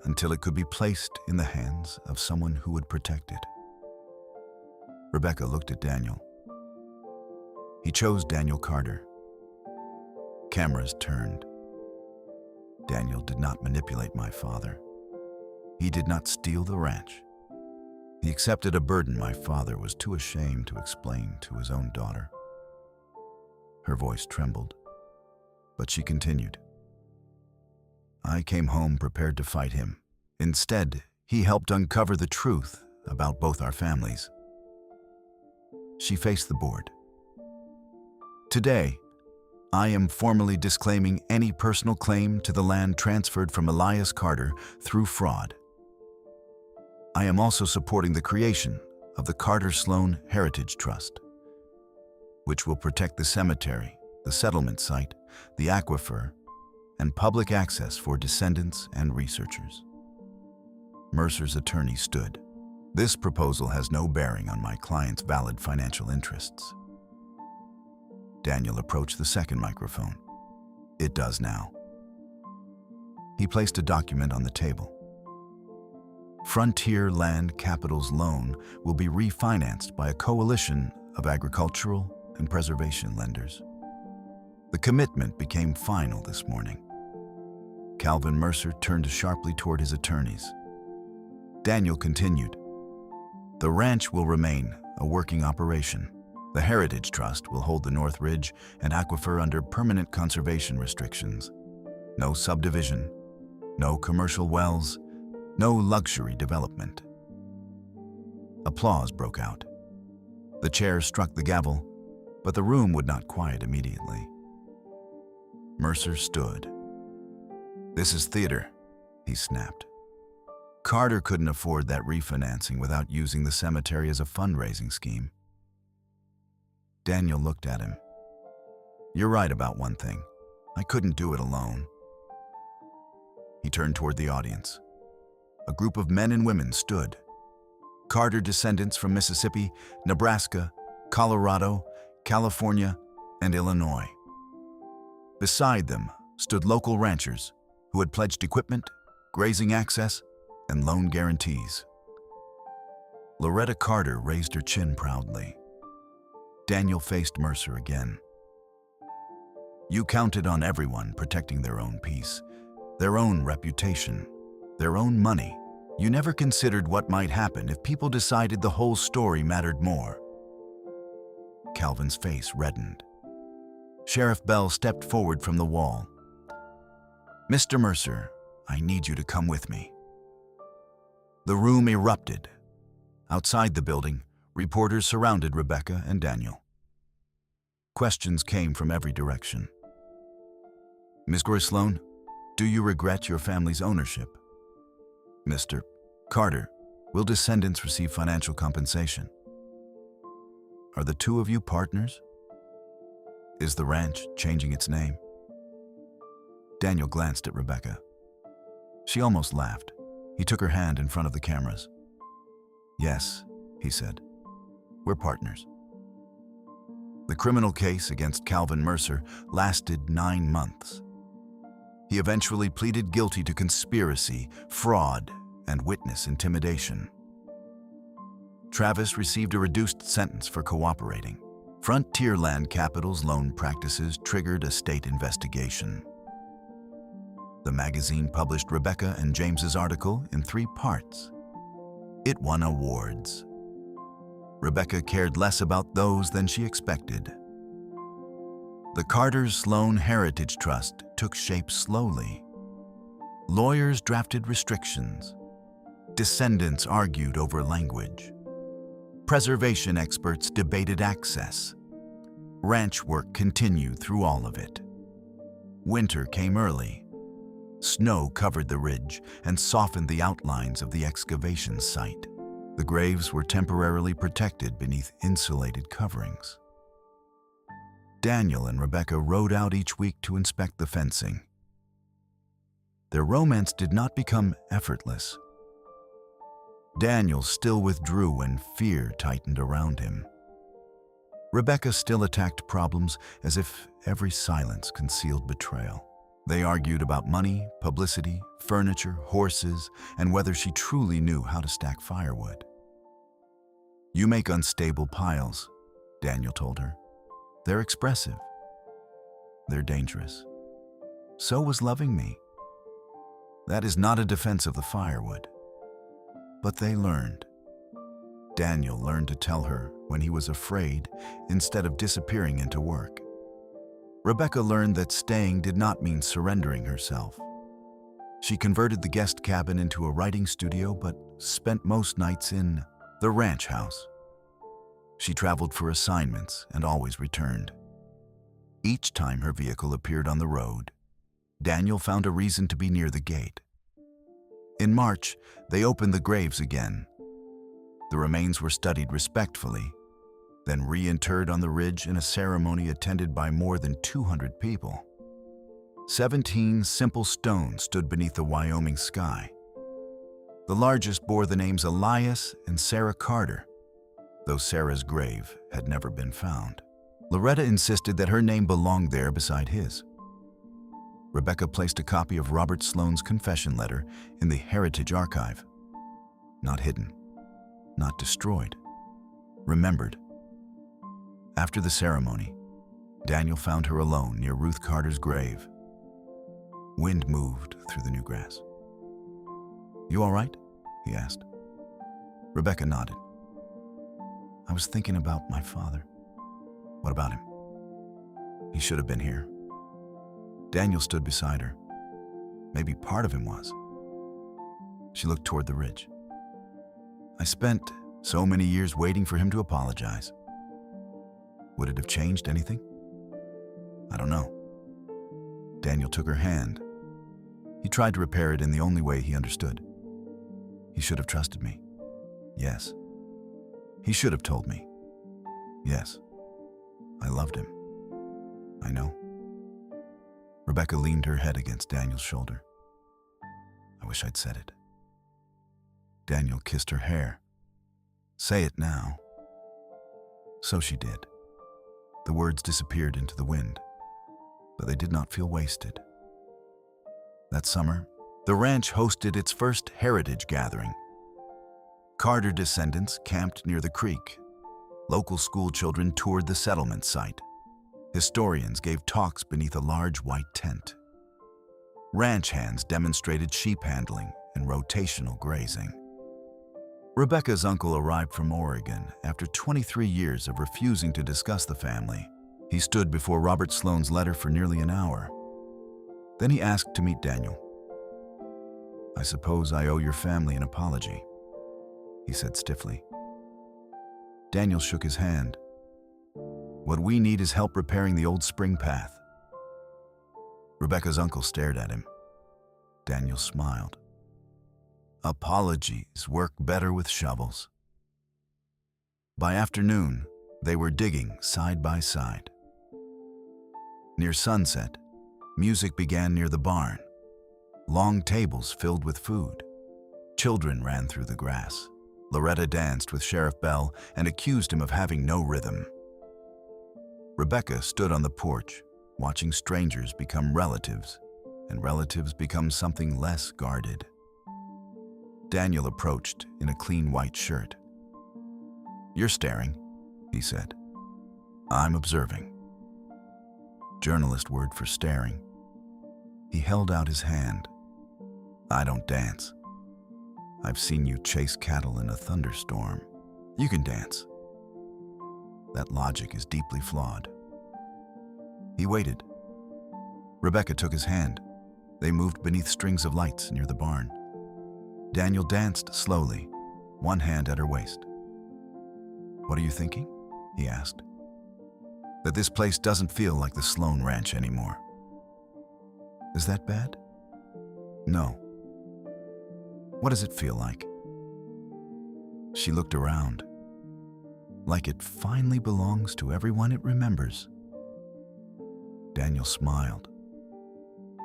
until it could be placed in the hands of someone who would protect it." Rebecca looked at Daniel. He chose Daniel Carter. Cameras turned. Daniel did not manipulate my father. He did not steal the ranch. He accepted a burden my father was too ashamed to explain to his own daughter. Her voice trembled, but she continued. "I came home prepared to fight him. Instead, he helped uncover the truth about both our families." She faced the board. "Today, I am formally disclaiming any personal claim to the land transferred from Elias Carter through fraud. I am also supporting the creation of the Carter Sloan Heritage Trust, which will protect the cemetery, the settlement site, the aquifer, and public access for descendants and researchers." Mercer's attorney stood. "This proposal has no bearing on my client's valid financial interests." Daniel approached the second microphone. "It does now." He placed a document on the table. Frontierland Capital's loan will be refinanced by a coalition of agricultural and preservation lenders. The commitment became final this morning. Calvin Mercer turned sharply toward his attorneys. Daniel continued, The ranch will remain a working operation. The Heritage Trust will hold the North Ridge and aquifer under permanent conservation restrictions. No subdivision, no commercial wells, no luxury development. Applause broke out. The chair struck the gavel, but the room would not quiet immediately. Mercer stood. "This is theater," he snapped. Carter couldn't afford that refinancing without using the cemetery as a fundraising scheme. Daniel looked at him. "You're right about one thing. I couldn't do it alone." He turned toward the audience. A group of men and women stood. Carter descendants from Mississippi, Nebraska, Colorado, California, and Illinois. Beside them stood local ranchers who had pledged equipment, grazing access, and loan guarantees. Loretta Carter raised her chin proudly. Daniel faced Mercer again. "You counted on everyone protecting their own peace, their own reputation, their own money. You never considered what might happen if people decided the whole story mattered more." Calvin's face reddened. Sheriff Bell stepped forward from the wall. "Mr. Mercer, I need you to come with me." The room erupted. Outside the building, reporters surrounded Rebecca and Daniel. Questions came from every direction. "Ms. Groy Sloan, do you regret your family's ownership?" "Mr. Carter, will descendants receive financial compensation?" "Are the two of you partners?" "Is the ranch changing its name?" Daniel glanced at Rebecca. She almost laughed. He took her hand in front of the cameras. "Yes," he said. "We're partners." The criminal case against Calvin Mercer lasted 9 months. He eventually pleaded guilty to conspiracy, fraud, and witness intimidation. Travis received a reduced sentence for cooperating. Frontier Land Capital's loan practices triggered a state investigation. The magazine published Rebecca and James's article in 3 parts. It won awards. Rebecca cared less about those than she expected. The Carter-Sloan Heritage Trust took shape slowly. Lawyers drafted restrictions. Descendants argued over language. Preservation experts debated access. Ranch work continued through all of it. Winter came early. Snow covered the ridge and softened the outlines of the excavation site. The graves were temporarily protected beneath insulated coverings. Daniel and Rebecca rode out each week to inspect the fencing. Their romance did not become effortless. Daniel still withdrew when fear tightened around him. Rebecca still attacked problems as if every silence concealed betrayal. They argued about money, publicity, furniture, horses, and whether she truly knew how to stack firewood. "You make unstable piles," Daniel told her. "They're expressive. They're dangerous. So was loving me. That is not a defense of the firewood." But they learned. Daniel learned to tell her when he was afraid instead of disappearing into work. Rebecca learned that staying did not mean surrendering herself. She converted the guest cabin into a writing studio but spent most nights in the ranch house. She traveled for assignments and always returned. Each time her vehicle appeared on the road, Daniel found a reason to be near the gate. In March, they opened the graves again. The remains were studied respectfully, then reinterred on the ridge in a ceremony attended by more than 200 people. 17 simple stones stood beneath the Wyoming sky. The largest bore the names Elias and Sarah Carter, though Sarah's grave had never been found. Loretta insisted that her name belonged there beside his. Rebecca placed a copy of Robert Sloan's confession letter in the Heritage Archive. Not hidden, not destroyed, remembered. After the ceremony, Daniel found her alone near Ruth Carter's grave. Wind moved through the new grass. "You all right?" he asked. Rebecca nodded. I was thinking about my father. What about him? He should have been here. Daniel stood beside her. Maybe part of him was. She looked toward the ridge. I spent so many years waiting for him to apologize. Would it have changed anything? I don't know. Daniel took her hand. He tried to repair it in the only way he understood. He should have trusted me. Yes. He should have told me. Yes. I loved him. I know. Rebecca leaned her head against Daniel's shoulder. I wish I'd said it. Daniel kissed her hair. Say it now. So she did. The words disappeared into the wind, but they did not feel wasted. That summer, the ranch hosted its first heritage gathering. Carter descendants camped near the creek. Local school children toured the settlement site. Historians gave talks beneath a large white tent. Ranch hands demonstrated sheep handling and rotational grazing. Rebecca's uncle arrived from Oregon after 23 years of refusing to discuss the family. He stood before Robert Sloan's letter for nearly an hour. Then he asked to meet Daniel. I suppose I owe your family an apology, he said stiffly. Daniel shook his hand. What we need is help repairing the old spring path. Rebecca's uncle stared at him. Daniel smiled. Apologies work better with shovels. By afternoon, they were digging side by side. Near sunset, music began near the barn. Long tables filled with food. Children ran through the grass. Loretta danced with Sheriff Bell and accused him of having no rhythm. Rebecca stood on the porch, watching strangers become relatives, and relatives become something less guarded. Daniel approached in a clean white shirt. You're staring, he said. I'm observing. Journalist word for staring. He held out his hand. I don't dance. I've seen you chase cattle in a thunderstorm. You can dance. That logic is deeply flawed. He waited. Rebecca took his hand. They moved beneath strings of lights near the barn. Daniel danced slowly, one hand at her waist. What are you thinking? He asked. That this place doesn't feel like the Sloan Ranch anymore. Is that bad? No. What does it feel like? She looked around. Like it finally belongs to everyone it remembers. Daniel smiled.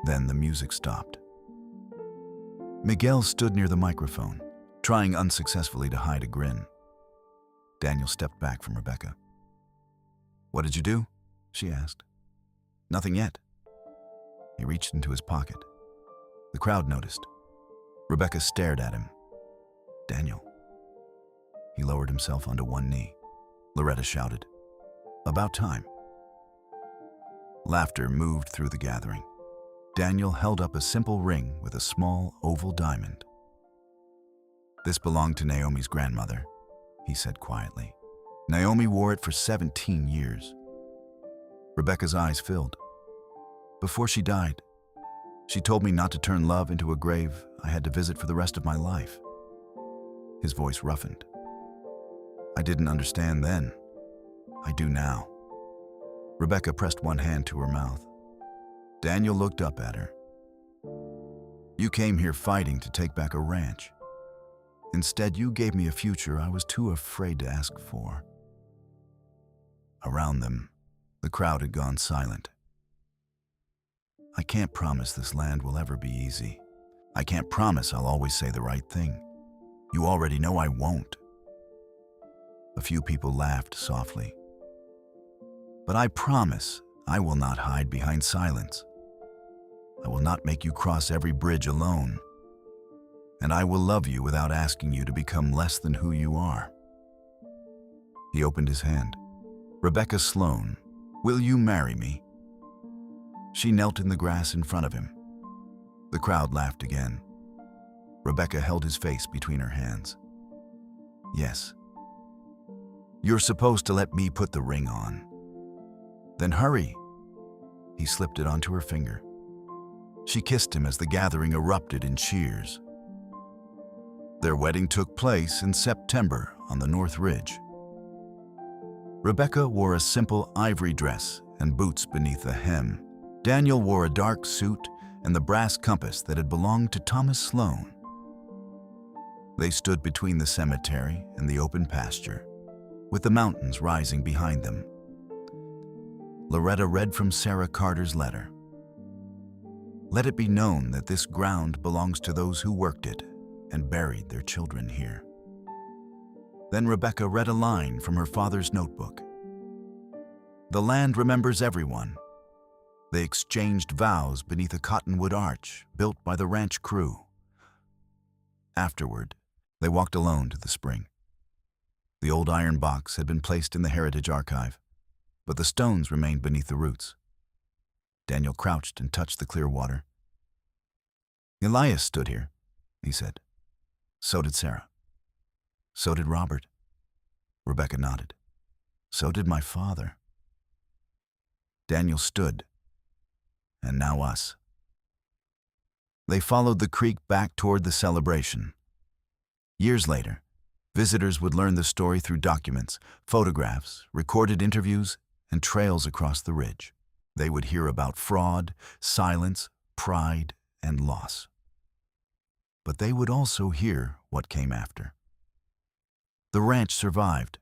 Then the music stopped. Miguel stood near the microphone, trying unsuccessfully to hide a grin. Daniel stepped back from Rebecca. What did you do? She asked. Nothing yet. He reached into his pocket. The crowd noticed. Rebecca stared at him. Daniel. He lowered himself onto one knee. Loretta shouted, About time. Laughter moved through the gathering. Daniel held up a simple ring with a small oval diamond. This belonged to Naomi's grandmother, he said quietly. Naomi wore it for 17 years. Rebecca's eyes filled. Before she died, she told me not to turn love into a grave I had to visit for the rest of my life. His voice roughened. I didn't understand then. I do now. Rebecca pressed one hand to her mouth. Daniel looked up at her. You came here fighting to take back a ranch. Instead, you gave me a future I was too afraid to ask for. Around them, the crowd had gone silent. I can't promise this land will ever be easy. I can't promise I'll always say the right thing. You already know I won't. A few people laughed softly. But I promise I will not hide behind silence. I will not make you cross every bridge alone. And I will love you without asking you to become less than who you are. He opened his hand. Rebecca Sloan, will you marry me? She knelt in the grass in front of him. The crowd laughed again. Rebecca held his face between her hands. Yes. You're supposed to let me put the ring on. Then hurry. He slipped it onto her finger. She kissed him as the gathering erupted in cheers. Their wedding took place in September on the North Ridge. Rebecca wore a simple ivory dress and boots beneath the hem. Daniel wore a dark suit and the brass compass that had belonged to Thomas Sloan. They stood between the cemetery and the open pasture, with the mountains rising behind them. Loretta read from Sarah Carter's letter. Let it be known that this ground belongs to those who worked it and buried their children here. Then Rebecca read a line from her father's notebook. The land remembers everyone. They exchanged vows beneath a cottonwood arch built by the ranch crew. Afterward, they walked alone to the spring. The old iron box had been placed in the Heritage Archive, but the stones remained beneath the roots. Daniel crouched and touched the clear water. Elias stood here, he said. So did Sarah. So did Robert. Rebecca nodded. So did my father. Daniel stood. And now us. They followed the creek back toward the celebration. Years later, visitors would learn the story through documents, photographs, recorded interviews, and trails across the ridge. They would hear about fraud, silence, pride, and loss. But they would also hear what came after. The ranch survived.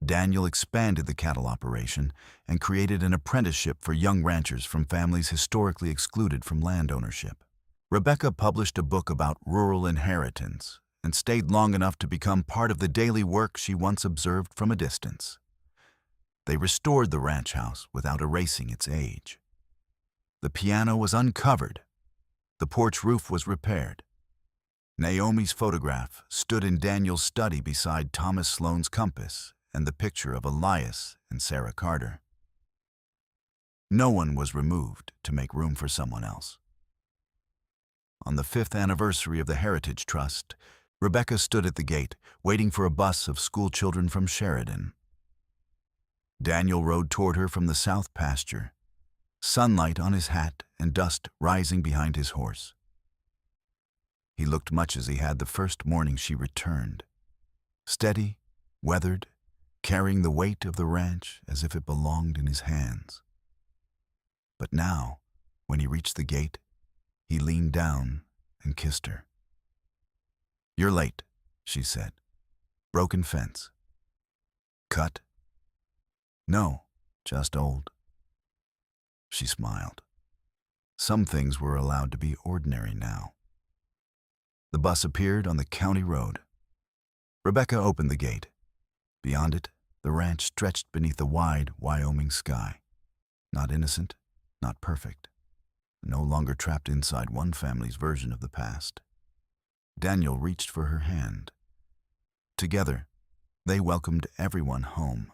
Daniel expanded the cattle operation and created an apprenticeship for young ranchers from families historically excluded from land ownership. Rebecca published a book about rural inheritance and stayed long enough to become part of the daily work she once observed from a distance. They restored the ranch house without erasing its age. The piano was uncovered. The porch roof was repaired. Naomi's photograph stood in Daniel's study beside Thomas Sloan's compass and the picture of Elias and Sarah Carter. No one was removed to make room for someone else. On the 5th anniversary of the Heritage Trust, Rebecca stood at the gate, waiting for a bus of schoolchildren from Sheridan. Daniel rode toward her from the south pasture, sunlight on his hat and dust rising behind his horse. He looked much as he had the first morning she returned, steady, weathered, carrying the weight of the ranch as if it belonged in his hands. But now, when he reached the gate, he leaned down and kissed her. "You're late," she said. "Broken fence." "Cut?" "No, just old." She smiled. Some things were allowed to be ordinary now. The bus appeared on the county road. Rebecca opened the gate. Beyond it, the ranch stretched beneath the wide Wyoming sky. Not innocent, not perfect. No longer trapped inside one family's version of the past. Daniel reached for her hand. Together, they welcomed everyone home.